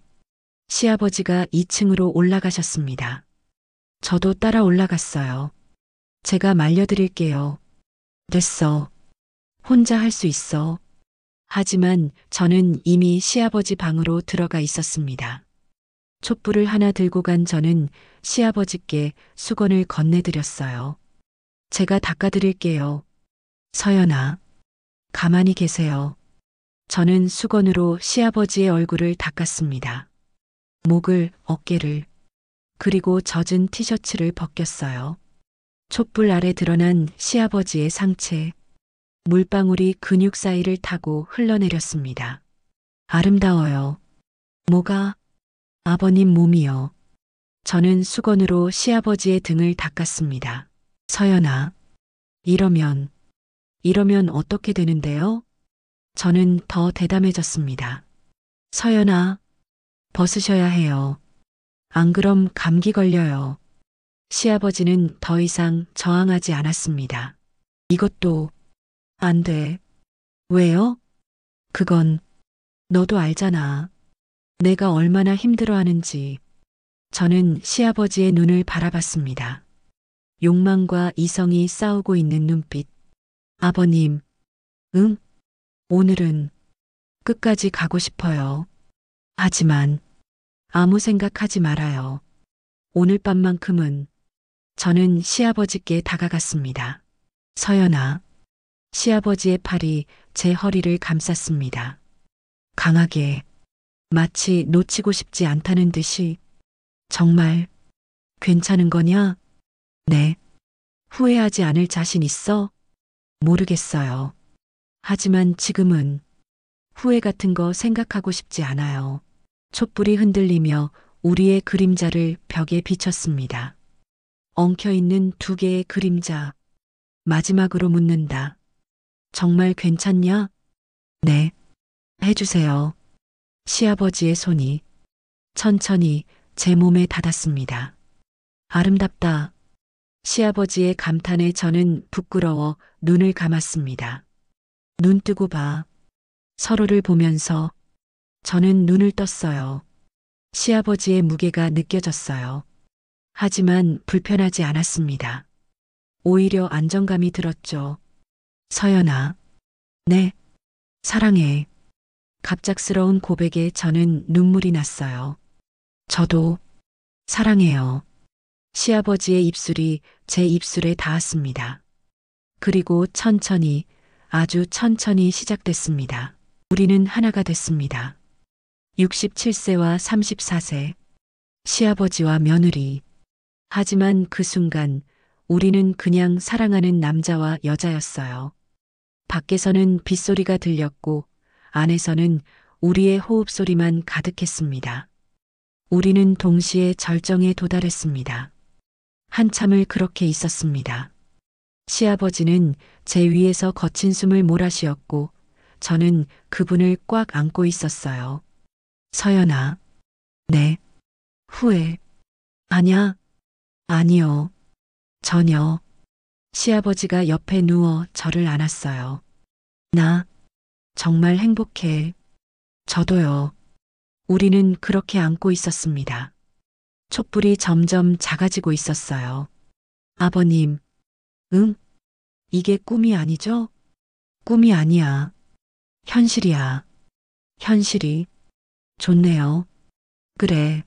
시아버지가 2층으로 올라가셨습니다. 저도 따라 올라갔어요. 제가 말려드릴게요. 됐어. 혼자 할 수 있어. 하지만 저는 이미 시아버지 방으로 들어가 있었습니다. 촛불을 하나 들고 간 저는 시아버지께 수건을 건네드렸어요. 제가 닦아드릴게요. 서연아, 가만히 계세요. 저는 수건으로 시아버지의 얼굴을 닦았습니다. 목을, 어깨를, 그리고 젖은 티셔츠를 벗겼어요. 촛불 아래 드러난 시아버지의 상체. 물방울이 근육 사이를 타고 흘러내렸습니다. 아름다워요. 뭐가? 아버님 몸이요. 저는 수건으로 시아버지의 등을 닦았습니다. 서연아, 이러면 어떻게 되는데요? 저는 더 대담해졌습니다. 서연아, 벗으셔야 해요. 안 그럼 감기 걸려요. 시아버지는 더 이상 저항하지 않았습니다. 이것도 안 돼. 왜요? 그건 너도 알잖아. 내가 얼마나 힘들어하는지. 저는 시아버지의 눈을 바라봤습니다. 욕망과 이성이 싸우고 있는 눈빛. 아버님, 응? 오늘은 끝까지 가고 싶어요. 하지만 아무 생각하지 말아요. 오늘 밤만큼은. 저는 시아버지께 다가갔습니다. 서연아, 시아버지의 팔이 제 허리를 감쌌습니다. 강하게, 마치 놓치고 싶지 않다는 듯이. 정말 괜찮은 거냐? 네. 후회하지 않을 자신 있어? 모르겠어요. 하지만 지금은 후회 같은 거 생각하고 싶지 않아요. 촛불이 흔들리며 우리의 그림자를 벽에 비쳤습니다. 엉켜있는 두 개의 그림자. 마지막으로 묻는다. 정말 괜찮냐? 네. 해주세요. 시아버지의 손이 천천히 제 몸에 닿았습니다. 아름답다. 시아버지의 감탄에 저는 부끄러워 눈을 감았습니다. 눈 뜨고 봐. 서로를 보면서 저는 눈을 떴어요. 시아버지의 무게가 느껴졌어요. 하지만 불편하지 않았습니다. 오히려 안정감이 들었죠. 서연아. 네. 사랑해. 갑작스러운 고백에 저는 눈물이 났어요. 저도 사랑해요. 시아버지의 입술이 제 입술에 닿았습니다. 그리고 천천히, 아주 천천히 시작됐습니다. 우리는 하나가 됐습니다. 67세와 34세. 시아버지와 며느리. 하지만 그 순간 우리는 그냥 사랑하는 남자와 여자였어요. 밖에서는 빗소리가 들렸고 안에서는 우리의 호흡소리만 가득했습니다. 우리는 동시에 절정에 도달했습니다. 한참을 그렇게 있었습니다. 시아버지는 제 위에서 거친 숨을 몰아쉬었고 저는 그분을 꽉 안고 있었어요. 서연아. 네. 후회. 아냐. 아니요. 전혀. 시아버지가 옆에 누워 저를 안았어요. 나 정말 행복해. 저도요. 우리는 그렇게 안고 있었습니다. 촛불이 점점 작아지고 있었어요. 아버님, 응? 이게 꿈이 아니죠? 꿈이 아니야. 현실이야. 현실이. 좋네요. 그래.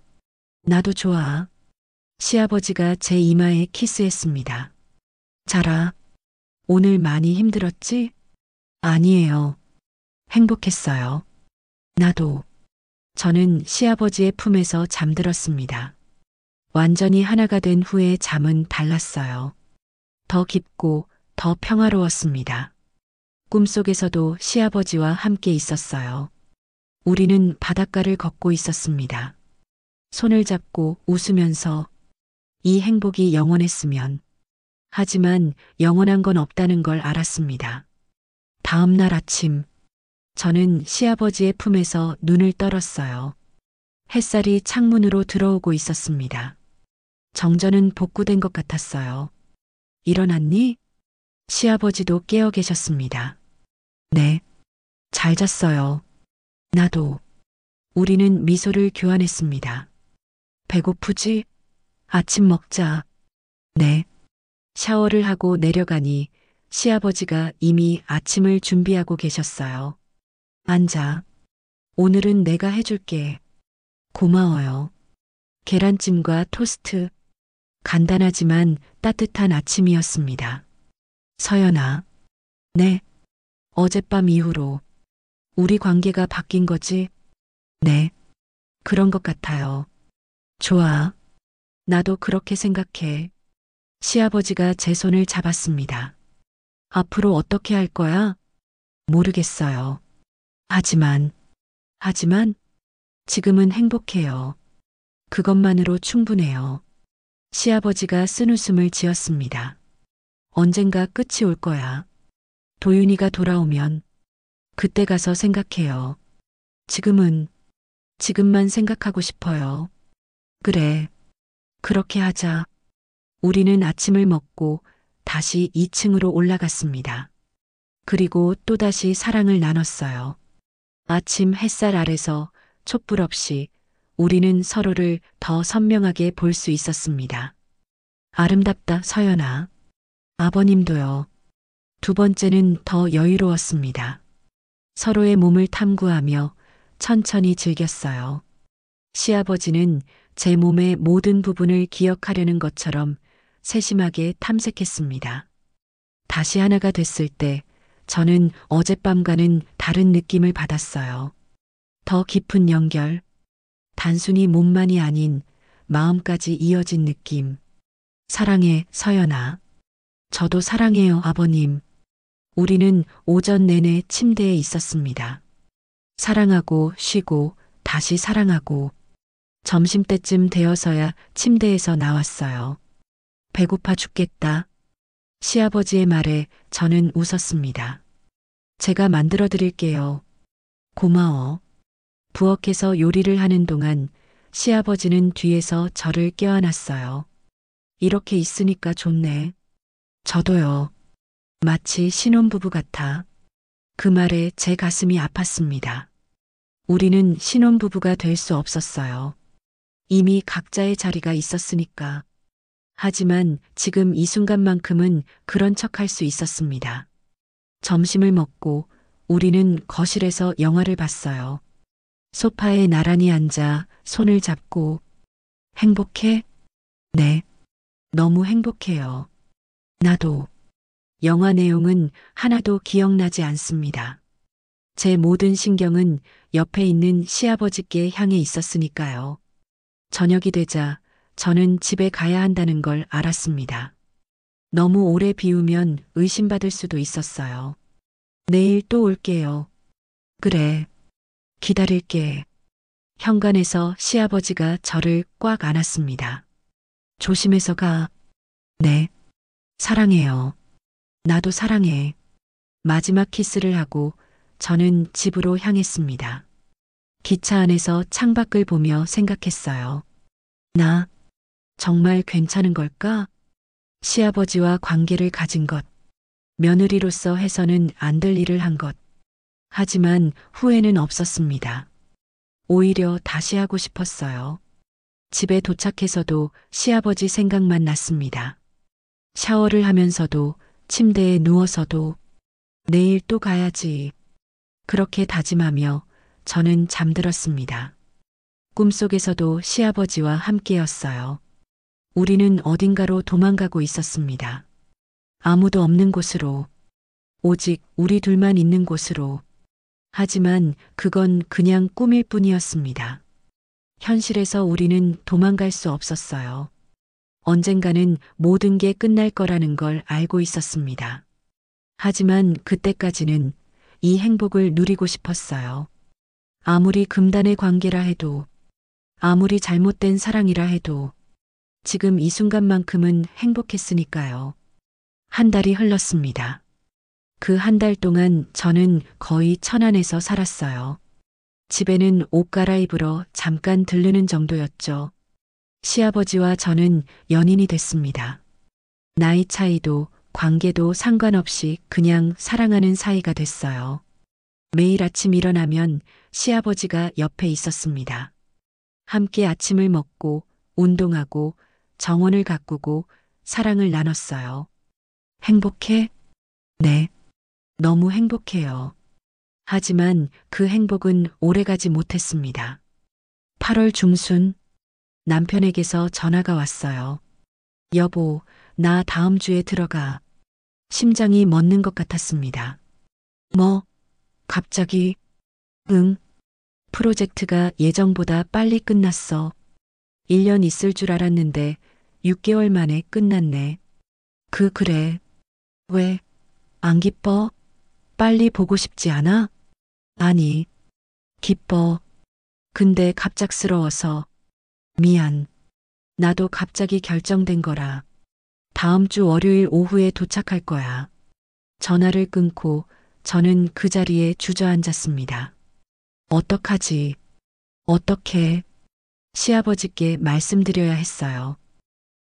나도 좋아. 시아버지가 제 이마에 키스했습니다. 자라. 오늘 많이 힘들었지? 아니에요. 행복했어요. 나도. 저는 시아버지의 품에서 잠들었습니다. 완전히 하나가 된 후에 잠은 달랐어요. 더 깊고 더 평화로웠습니다. 꿈속에서도 시아버지와 함께 있었어요. 우리는 바닷가를 걷고 있었습니다. 손을 잡고 웃으면서 이 행복이 영원했으면. 하지만 영원한 건 없다는 걸 알았습니다. 다음 날 아침, 저는 시아버지의 품에서 눈을 떨었어요. 햇살이 창문으로 들어오고 있었습니다. 정전은 복구된 것 같았어요. 일어났니? 시아버지도 깨어 계셨습니다. 네. 잘 잤어요. 나도. 우리는 미소를 교환했습니다. 배고프지? 아침 먹자. 네. 샤워를 하고 내려가니 시아버지가 이미 아침을 준비하고 계셨어요. 앉아. 오늘은 내가 해줄게. 고마워요. 계란찜과 토스트. 간단하지만 따뜻한 아침이었습니다. 서연아. 네. 어젯밤 이후로 우리 관계가 바뀐 거지? 네. 그런 것 같아요. 좋아. 나도 그렇게 생각해. 시아버지가 제 손을 잡았습니다. 앞으로 어떻게 할 거야? 모르겠어요. 하지만 지금은 행복해요. 그것만으로 충분해요. 시아버지가 쓴웃음을 지었습니다. 언젠가 끝이 올 거야. 도윤이가 돌아오면 그때 가서 생각해요. 지금만 생각하고 싶어요. 그래. 그렇게 하자. 우리는 아침을 먹고 다시 2층으로 올라갔습니다. 그리고 또다시 사랑을 나눴어요. 아침 햇살 아래서 촛불 없이 우리는 서로를 더 선명하게 볼 수 있었습니다. 아름답다, 서연아. 아버님도요. 두 번째는 더 여유로웠습니다. 서로의 몸을 탐구하며 천천히 즐겼어요. 시아버지는 제 몸의 모든 부분을 기억하려는 것처럼 세심하게 탐색했습니다. 다시 하나가 됐을 때 저는 어젯밤과는 다른 느낌을 받았어요. 더 깊은 연결, 단순히 몸만이 아닌 마음까지 이어진 느낌. 사랑해, 서연아. 저도 사랑해요, 아버님. 우리는 오전 내내 침대에 있었습니다. 사랑하고 쉬고 다시 사랑하고 점심때쯤 되어서야 침대에서 나왔어요. 배고파 죽겠다. 시아버지의 말에 저는 웃었습니다. 제가 만들어 드릴게요. 고마워. 부엌에서 요리를 하는 동안 시아버지는 뒤에서 저를 껴안았어요. 이렇게 있으니까 좋네. 저도요. 마치 신혼부부 같아. 그 말에 제 가슴이 아팠습니다. 우리는 신혼부부가 될 수 없었어요. 이미 각자의 자리가 있었으니까. 하지만 지금 이 순간만큼은 그런 척할 수 있었습니다. 점심을 먹고 우리는 거실에서 영화를 봤어요. 소파에 나란히 앉아 손을 잡고 행복해? 네. 너무 행복해요. 나도. 영화 내용은 하나도 기억나지 않습니다. 제 모든 신경은 옆에 있는 시아버지께 향해 있었으니까요. 저녁이 되자 저는 집에 가야 한다는 걸 알았습니다. 너무 오래 비우면 의심받을 수도 있었어요. 내일 또 올게요. 그래. 기다릴게. 현관에서 시아버지가 저를 꽉 안았습니다. 조심해서 가. 네. 사랑해요. 나도 사랑해. 마지막 키스를 하고 저는 집으로 향했습니다. 기차 안에서 창밖을 보며 생각했어요. 나 정말 괜찮은 걸까? 시아버지와 관계를 가진 것, 며느리로서 해서는 안 될 일을 한 것. 하지만 후회는 없었습니다. 오히려 다시 하고 싶었어요. 집에 도착해서도 시아버지 생각만 났습니다. 샤워를 하면서도 침대에 누워서도 내일 또 가야지. 그렇게 다짐하며 저는 잠들었습니다. 꿈속에서도 시아버지와 함께였어요. 우리는 어딘가로 도망가고 있었습니다. 아무도 없는 곳으로, 오직 우리 둘만 있는 곳으로. 하지만 그건 그냥 꿈일 뿐이었습니다. 현실에서 우리는 도망갈 수 없었어요. 언젠가는 모든 게 끝날 거라는 걸 알고 있었습니다. 하지만 그때까지는 이 행복을 누리고 싶었어요. 아무리 금단의 관계라 해도, 아무리 잘못된 사랑이라 해도, 지금 이 순간만큼은 행복했으니까요. 한 달이 흘렀습니다. 그 한 달 동안 저는 거의 천안에서 살았어요. 집에는 옷 갈아입으러 잠깐 들르는 정도였죠. 시아버지와 저는 연인이 됐습니다. 나이 차이도 관계도 상관없이 그냥 사랑하는 사이가 됐어요. 매일 아침 일어나면 시아버지가 옆에 있었습니다. 함께 아침을 먹고 운동하고 정원을 가꾸고 사랑을 나눴어요. 행복해? 네. 너무 행복해요. 하지만 그 행복은 오래가지 못했습니다. 8월 중순 남편에게서 전화가 왔어요. 여보, 나 다음 주에 들어가. 심장이 멎는 것 같았습니다. 뭐? 갑자기? 응. 프로젝트가 예정보다 빨리 끝났어. 1년 있을 줄 알았는데 6개월 만에 끝났네. 그래. 왜? 안 기뻐? 빨리 보고 싶지 않아? 아니. 기뻐. 근데 갑작스러워서. 미안. 나도 갑자기 결정된 거라. 다음 주 월요일 오후에 도착할 거야. 전화를 끊고 저는 그 자리에 주저앉았습니다. 어떡하지? 어떻게? 시아버지께 말씀드려야 했어요.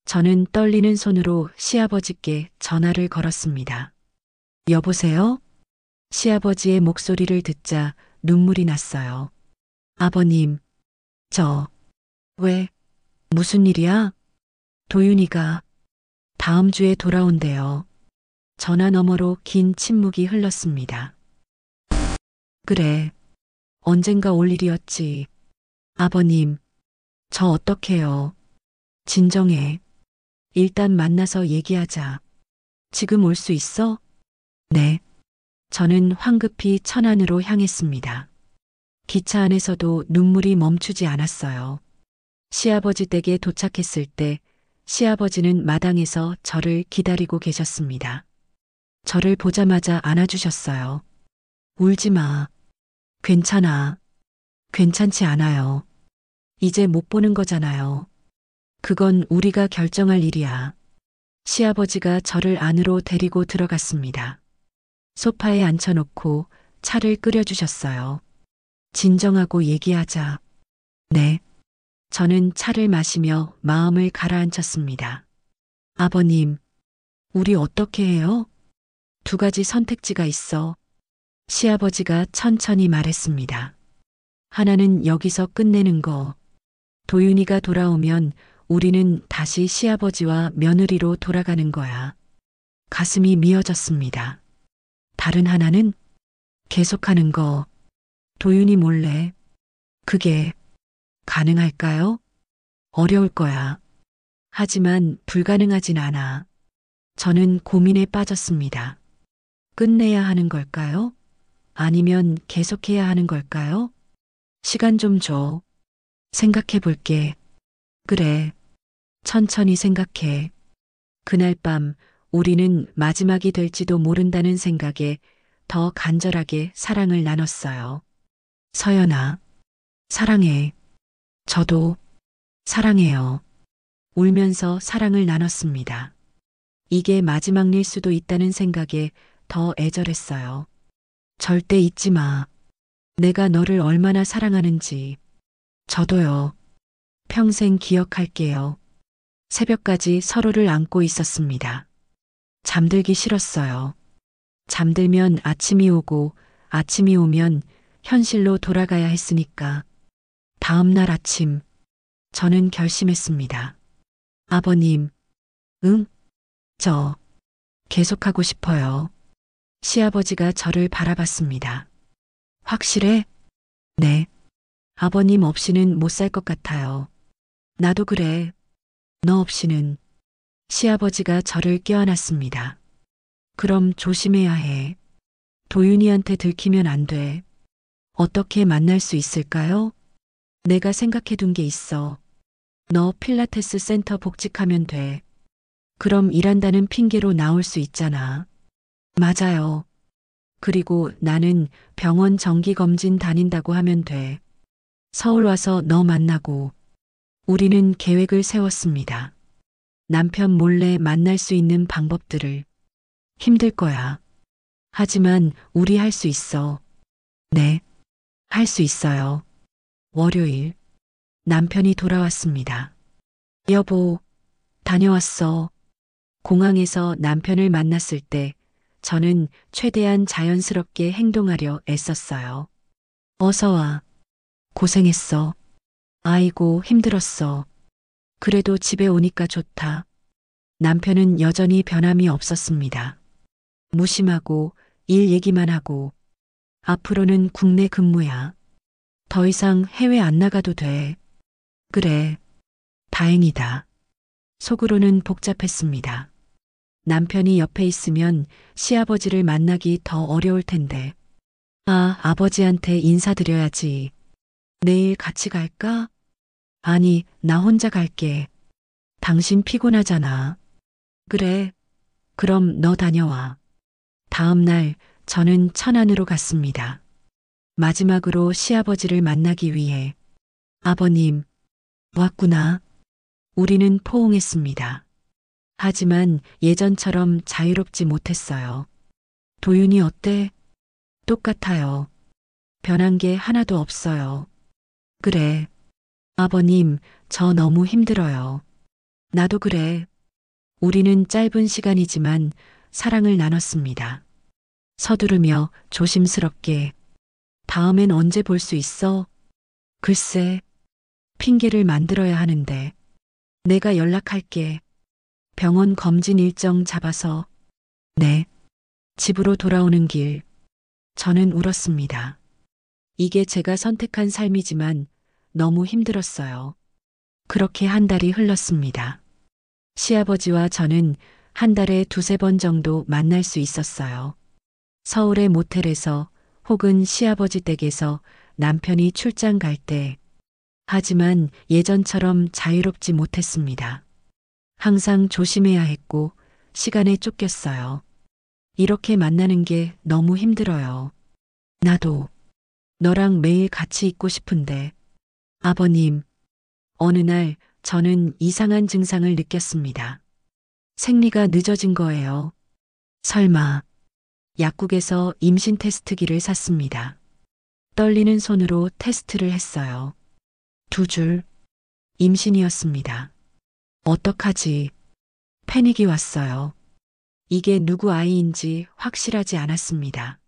저는 떨리는 손으로 시아버지께 전화를 걸었습니다. 여보세요? 시아버지의 목소리를 듣자 눈물이 났어요. 아버님, 왜? 무슨 일이야? 도윤이가 다음 주에 돌아온대요. 전화 너머로 긴 침묵이 흘렀습니다. 그래. 언젠가 올 일이었지. 아버님, 저 어떡해요? 진정해. 일단 만나서 얘기하자. 지금 올 수 있어? 네. 저는 황급히 천안으로 향했습니다. 기차 안에서도 눈물이 멈추지 않았어요. 시아버지 댁에 도착했을 때 시아버지는 마당에서 저를 기다리고 계셨습니다. 저를 보자마자 안아주셨어요. 울지 마. 괜찮아. 괜찮지 않아요. 이제 못 보는 거잖아요. 그건 우리가 결정할 일이야. 시아버지가 저를 안으로 데리고 들어갔습니다. 소파에 앉혀놓고 차를 끓여주셨어요. 진정하고 얘기하자. 네. 저는 차를 마시며 마음을 가라앉혔습니다. 아버님, 우리 어떻게 해요? 두 가지 선택지가 있어. 시아버지가 천천히 말했습니다. 하나는 여기서 끝내는 거. 도윤이가 돌아오면 우리는 다시 시아버지와 며느리로 돌아가는 거야. 가슴이 미어졌습니다. 다른 하나는 계속하는 거. 도윤이 몰래. 그게 가능할까요? 어려울 거야. 하지만 불가능하진 않아. 저는 고민에 빠졌습니다. 끝내야 하는 걸까요? 아니면 계속해야 하는 걸까요? 시간 좀 줘. 생각해 볼게. 그래. 천천히 생각해. 그날 밤 우리는 마지막이 될지도 모른다는 생각에 더 간절하게 사랑을 나눴어요. 서연아, 사랑해. 저도 사랑해요. 울면서 사랑을 나눴습니다. 이게 마지막일 수도 있다는 생각에 더 애절했어요. 절대 잊지 마. 내가 너를 얼마나 사랑하는지. 저도요. 평생 기억할게요. 새벽까지 서로를 안고 있었습니다. 잠들기 싫었어요. 잠들면 아침이 오고 아침이 오면 현실로 돌아가야 했으니까. 다음 날 아침, 저는 결심했습니다. 아버님, 응? 저 계속하고 싶어요. 시아버지가 저를 바라봤습니다. 확실해? 네. 아버님 없이는 못 살 것 같아요. 나도 그래. 너 없이는. 시아버지가 저를 껴안았습니다. 그럼 조심해야 해. 도윤이한테 들키면 안 돼. 어떻게 만날 수 있을까요? 내가 생각해둔 게 있어. 너 필라테스 센터 복직하면 돼. 그럼 일한다는 핑계로 나올 수 있잖아. 맞아요. 그리고 나는 병원 정기검진 다닌다고 하면 돼. 서울 와서 너 만나고. 우리는 계획을 세웠습니다. 남편 몰래 만날 수 있는 방법들을. 힘들 거야. 하지만 우리 할 수 있어. 네, 할 수 있어요. 월요일, 남편이 돌아왔습니다. 여보, 다녀왔어. 공항에서 남편을 만났을 때 저는 최대한 자연스럽게 행동하려 애썼어요. 어서 와. 고생했어. 아이고, 힘들었어. 그래도 집에 오니까 좋다. 남편은 여전히 변함이 없었습니다. 무심하고 일 얘기만 하고 앞으로는 국내 근무야. 더 이상 해외 안 나가도 돼. 그래. 다행이다. 속으로는 복잡했습니다. 남편이 옆에 있으면 시아버지를 만나기 더 어려울 텐데. 아, 아버지한테 인사드려야지. 내일 같이 갈까? 아니, 나 혼자 갈게. 당신 피곤하잖아. 그래. 그럼 너 다녀와. 다음 날 저는 천안으로 갔습니다. 마지막으로 시아버지를 만나기 위해. 아버님, 왔구나. 우리는 포옹했습니다. 하지만 예전처럼 자유롭지 못했어요. 도윤이 어때? 똑같아요. 변한 게 하나도 없어요. 그래. 아버님, 저 너무 힘들어요. 나도 그래. 우리는 짧은 시간이지만 사랑을 나눴습니다. 서두르며 조심스럽게. 다음엔 언제 볼 수 있어? 글쎄, 핑계를 만들어야 하는데. 내가 연락할게. 병원 검진 일정 잡아서. 네. 집으로 돌아오는 길. 저는 울었습니다. 이게 제가 선택한 삶이지만 너무 힘들었어요. 그렇게 한 달이 흘렀습니다. 시아버지와 저는 한 달에 두세 번 정도 만날 수 있었어요. 서울의 모텔에서 혹은 시아버지 댁에서 남편이 출장 갈 때. 하지만 예전처럼 자유롭지 못했습니다. 항상 조심해야 했고 시간에 쫓겼어요. 이렇게 만나는 게 너무 힘들어요. 나도 너랑 매일 같이 있고 싶은데. 아버님, 어느 날 저는 이상한 증상을 느꼈습니다. 생리가 늦어진 거예요. 설마. 약국에서 임신 테스트기를 샀습니다. 떨리는 손으로 테스트를 했어요. 2줄. 임신이었습니다. 어떡하지? 패닉이 왔어요. 이게 누구 아이인지 확실하지 않았습니다.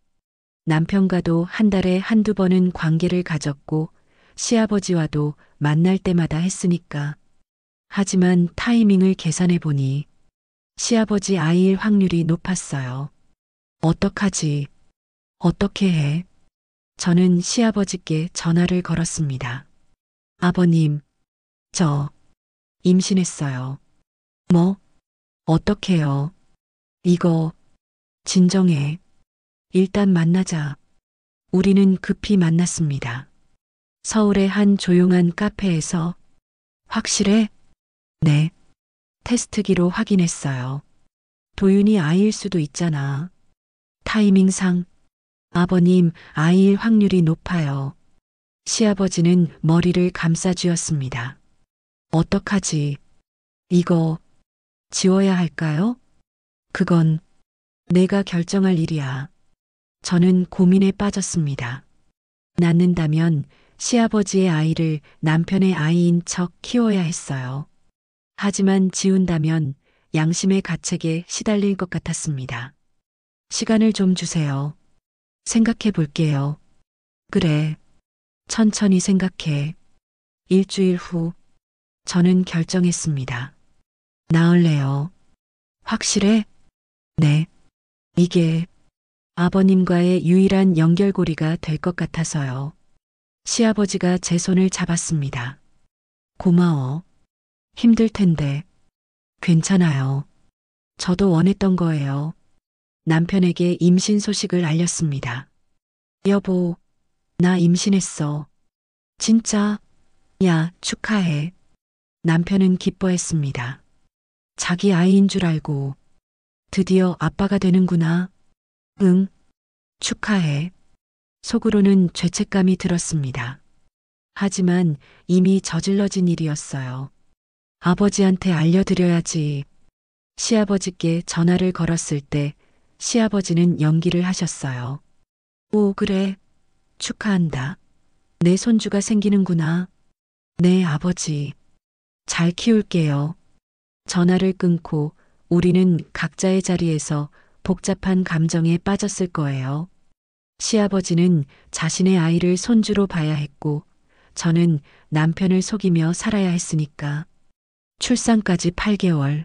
남편과도 한 달에 한두 번은 관계를 가졌고 시아버지와도 만날 때마다 했으니까. 하지만 타이밍을 계산해 보니 시아버지 아이일 확률이 높았어요. 어떡하지? 어떻게 해? 저는 시아버지께 전화를 걸었습니다. 아버님, 저 임신했어요. 뭐? 어떡해요? 이거 진정해. 일단 만나자. 우리는 급히 만났습니다. 서울의 한 조용한 카페에서. 확실해? 네. 테스트기로 확인했어요. 도윤이 아이일 수도 있잖아. 타이밍상. 아버님, 아이일 확률이 높아요. 시아버지는 머리를 감싸쥐었습니다. 어떡하지? 이거 지워야 할까요? 그건 내가 결정할 일이야. 저는 고민에 빠졌습니다. 낳는다면 시아버지의 아이를 남편의 아이인 척 키워야 했어요. 하지만 지운다면 양심의 가책에 시달릴 것 같았습니다. 시간을 좀 주세요. 생각해 볼게요. 그래. 천천히 생각해. 일주일 후 저는 결정했습니다. 나을래요. 확실해? 네. 이게 아버님과의 유일한 연결고리가 될 것 같아서요. 시아버지가 제 손을 잡았습니다. 고마워. 힘들 텐데. 괜찮아요. 저도 원했던 거예요. 남편에게 임신 소식을 알렸습니다. 여보, 나 임신했어. 진짜? 야, 축하해. 남편은 기뻐했습니다. 자기 아이인 줄 알고. 드디어 아빠가 되는구나. 응. 축하해. 속으로는 죄책감이 들었습니다. 하지만 이미 저질러진 일이었어요. 아버지한테 알려드려야지. 시아버지께 전화를 걸었을 때 시아버지는 연기를 하셨어요. 오, 그래. 축하한다. 내 손주가 생기는구나. 네, 아버지. 잘 키울게요. 전화를 끊고 우리는 각자의 자리에서 복잡한 감정에 빠졌을 거예요. 시아버지는 자신의 아이를 손주로 봐야 했고, 저는 남편을 속이며 살아야 했으니까. 출산까지 8개월.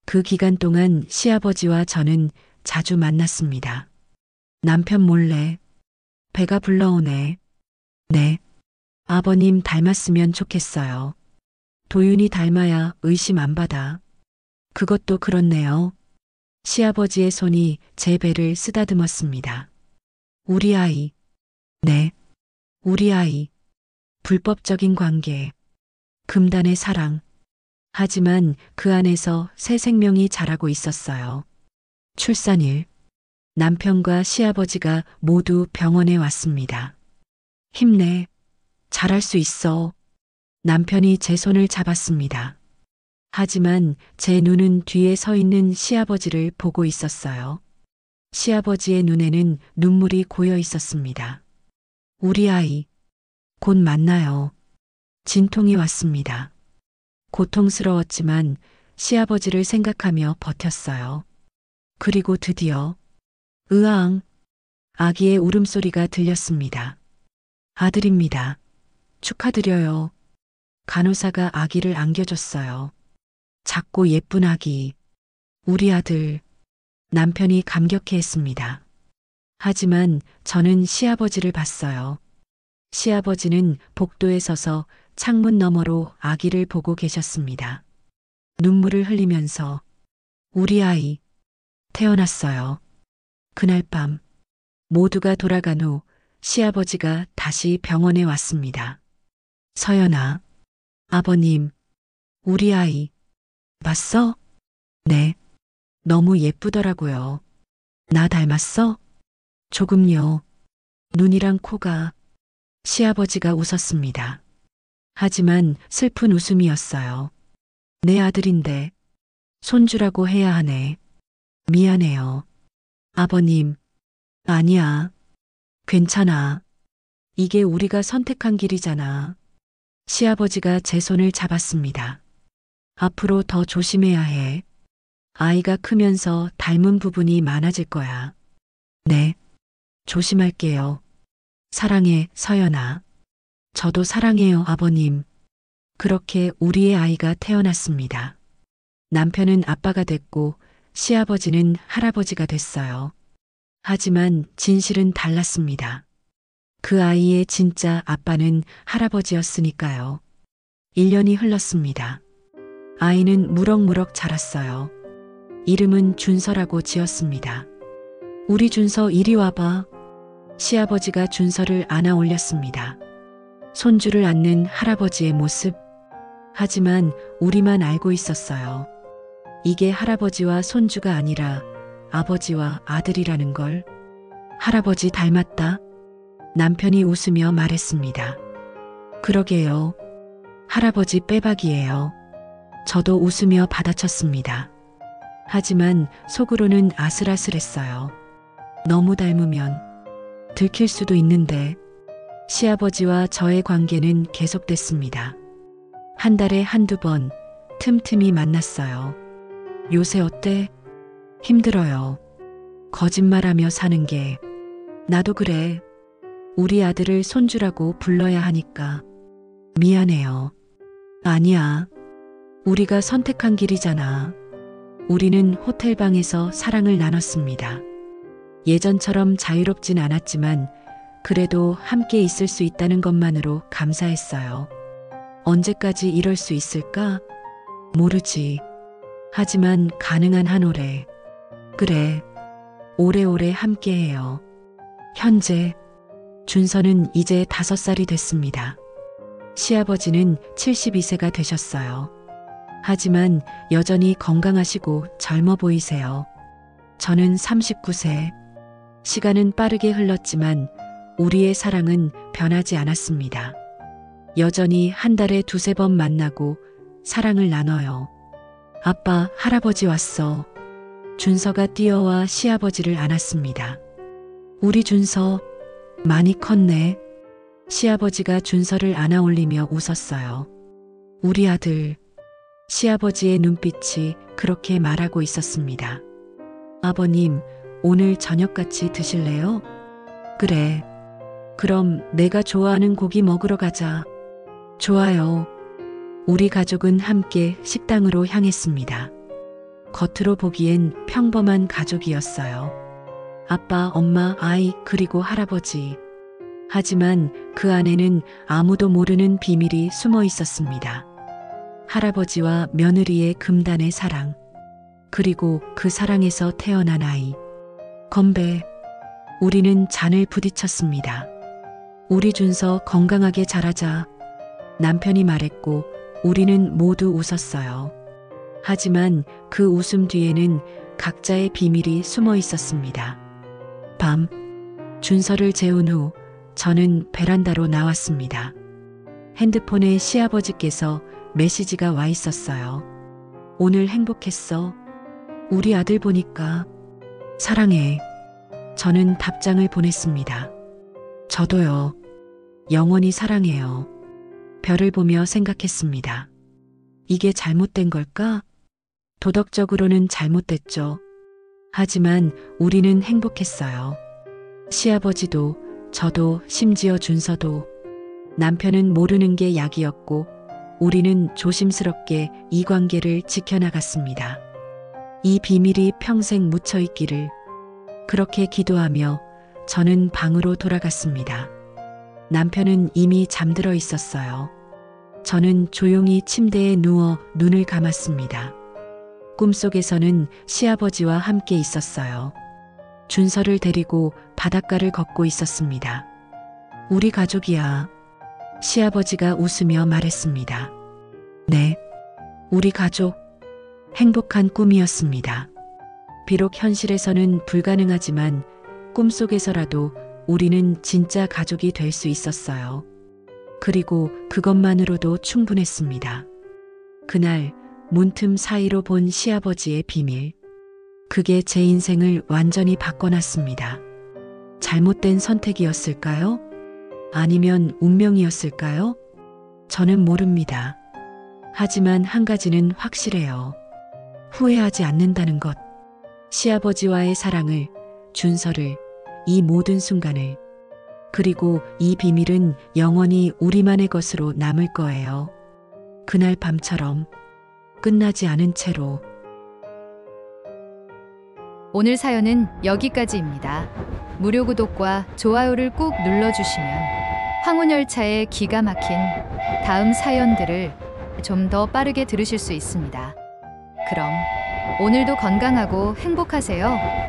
그 기간 동안 시아버지와 저는 자주 만났습니다. 남편 몰래. 배가 불러오네. 네. 아버님 닮았으면 좋겠어요. 도윤이 닮아야 의심 안 받아. 그것도 그렇네요. 시아버지의 손이 제 배를 쓰다듬었습니다. 우리 아이. 네. 우리 아이. 불법적인 관계. 금단의 사랑. 하지만 그 안에서 새 생명이 자라고 있었어요. 출산일. 남편과 시아버지가 모두 병원에 왔습니다. 힘내. 잘할 수 있어. 남편이 제 손을 잡았습니다. 하지만 제 눈은 뒤에 서 있는 시아버지를 보고 있었어요. 시아버지의 눈에는 눈물이 고여 있었습니다. 우리 아이, 곧 만나요. 진통이 왔습니다. 고통스러웠지만 시아버지를 생각하며 버텼어요. 그리고 드디어 으앙, 아기의 울음소리가 들렸습니다. 아들입니다. 축하드려요. 간호사가 아기를 안겨줬어요. 작고 예쁜 아기. 우리 아들. 남편이 감격해했습니다. 하지만 저는 시아버지를 봤어요. 시아버지는 복도에 서서 창문 너머로 아기를 보고 계셨습니다. 눈물을 흘리면서 우리 아이 태어났어요. 그날 밤 모두가 돌아간 후 시아버지가 다시 병원에 왔습니다. 서연아, 아버님, 우리 아이 봤어? 네. 너무 예쁘더라고요. 나 닮았어? 조금요. 눈이랑 코가. 시아버지가 웃었습니다. 하지만 슬픈 웃음이었어요. 내 아들인데 손주라고 해야 하네. 미안해요. 아버님, 아니야. 괜찮아. 이게 우리가 선택한 길이잖아. 시아버지가 제 손을 잡았습니다. 앞으로 더 조심해야 해. 아이가 크면서 닮은 부분이 많아질 거야. 네. 조심할게요. 사랑해, 서연아. 저도 사랑해요, 아버님. 그렇게 우리의 아이가 태어났습니다. 남편은 아빠가 됐고 시아버지는 할아버지가 됐어요. 하지만 진실은 달랐습니다. 그 아이의 진짜 아빠는 할아버지였으니까요. 1년이 흘렀습니다. 아이는 무럭무럭 자랐어요. 이름은 준서라고 지었습니다. 우리 준서 이리 와봐. 시아버지가 준서를 안아 올렸습니다. 손주를 안는 할아버지의 모습. 하지만 우리만 알고 있었어요. 이게 할아버지와 손주가 아니라 아버지와 아들이라는 걸. 할아버지 닮았다. 남편이 웃으며 말했습니다. 그러게요. 할아버지 빼박이에요. 저도 웃으며 받아쳤습니다. 하지만 속으로는 아슬아슬했어요. 너무 닮으면 들킬 수도 있는데. 시아버지와 저의 관계는 계속됐습니다. 한 달에 한두 번 틈틈이 만났어요. 요새 어때? 힘들어요. 거짓말하며 사는 게. 나도 그래. 우리 아들을 손주라고 불러야 하니까. 미안해요. 아니야. 우리가 선택한 길이잖아. 우리는 호텔방에서 사랑을 나눴습니다. 예전처럼 자유롭진 않았지만 그래도 함께 있을 수 있다는 것만으로 감사했어요. 언제까지 이럴 수 있을까? 모르지. 하지만 가능한 한 오래. 그래. 오래오래 함께해요. 현재 준서는 이제 5살이 됐습니다. 시아버지는 72세가 되셨어요. 하지만 여전히 건강하시고 젊어 보이세요. 저는 39세. 시간은 빠르게 흘렀지만 우리의 사랑은 변하지 않았습니다. 여전히 한 달에 2~3번 만나고 사랑을 나눠요. 아빠, 할아버지 왔어. 준서가 뛰어와 시아버지를 안았습니다. 우리 준서 많이 컸네. 시아버지가 준서를 안아 올리며 웃었어요. 우리 아들. 시아버지의 눈빛이 그렇게 말하고 있었습니다. 아버님, 오늘 저녁 같이 드실래요? 그래. 그럼 내가 좋아하는 고기 먹으러 가자. 좋아요. 우리 가족은 함께 식당으로 향했습니다. 겉으로 보기엔 평범한 가족이었어요. 아빠, 엄마, 아이, 그리고 할아버지. 하지만 그 안에는 아무도 모르는 비밀이 숨어 있었습니다. 할아버지와 며느리의 금단의 사랑. 그리고 그 사랑에서 태어난 아이. 건배. 우리는 잔을 부딪혔습니다. 우리 준서 건강하게 자라자. 남편이 말했고 우리는 모두 웃었어요. 하지만 그 웃음 뒤에는 각자의 비밀이 숨어 있었습니다. 밤, 준서를 재운 후 저는 베란다로 나왔습니다. 핸드폰에 시아버지께서 메시지가 와 있었어요. 오늘 행복했어. 우리 아들 보니까 사랑해. 저는 답장을 보냈습니다. 저도요. 영원히 사랑해요. 별을 보며 생각했습니다. 이게 잘못된 걸까? 도덕적으로는 잘못됐죠. 하지만 우리는 행복했어요. 시아버지도, 저도, 심지어 준서도. 남편은 모르는 게 약이었고, 우리는 조심스럽게 이 관계를 지켜나갔습니다. 이 비밀이 평생 묻혀있기를. 그렇게 기도하며 저는 방으로 돌아갔습니다. 남편은 이미 잠들어 있었어요. 저는 조용히 침대에 누워 눈을 감았습니다. 꿈속에서는 시아버지와 함께 있었어요. 준서를 데리고 바닷가를 걷고 있었습니다. 우리 가족이야. 시아버지가 웃으며 말했습니다. 네, 우리 가족. 행복한 꿈이었습니다. 비록 현실에서는 불가능하지만 꿈속에서라도 우리는 진짜 가족이 될 수 있었어요. 그리고 그것만으로도 충분했습니다. 그날 문틈 사이로 본 시아버지의 비밀. 그게 제 인생을 완전히 바꿔놨습니다. 잘못된 선택이었을까요? 아니면 운명이었을까요? 저는 모릅니다. 하지만 한 가지는 확실해요. 후회하지 않는다는 것. 시아버지와의 사랑을, 준서를, 이 모든 순간을. 그리고 이 비밀은 영원히 우리만의 것으로 남을 거예요. 그날 밤처럼 끝나지 않은 채로. 오늘 사연은 여기까지입니다. 무료 구독과 좋아요를 꾹 눌러주시면 황혼열차의 기가 막힌 다음 사연들을 좀 더 빠르게 들으실 수 있습니다. 그럼 오늘도 건강하고 행복하세요.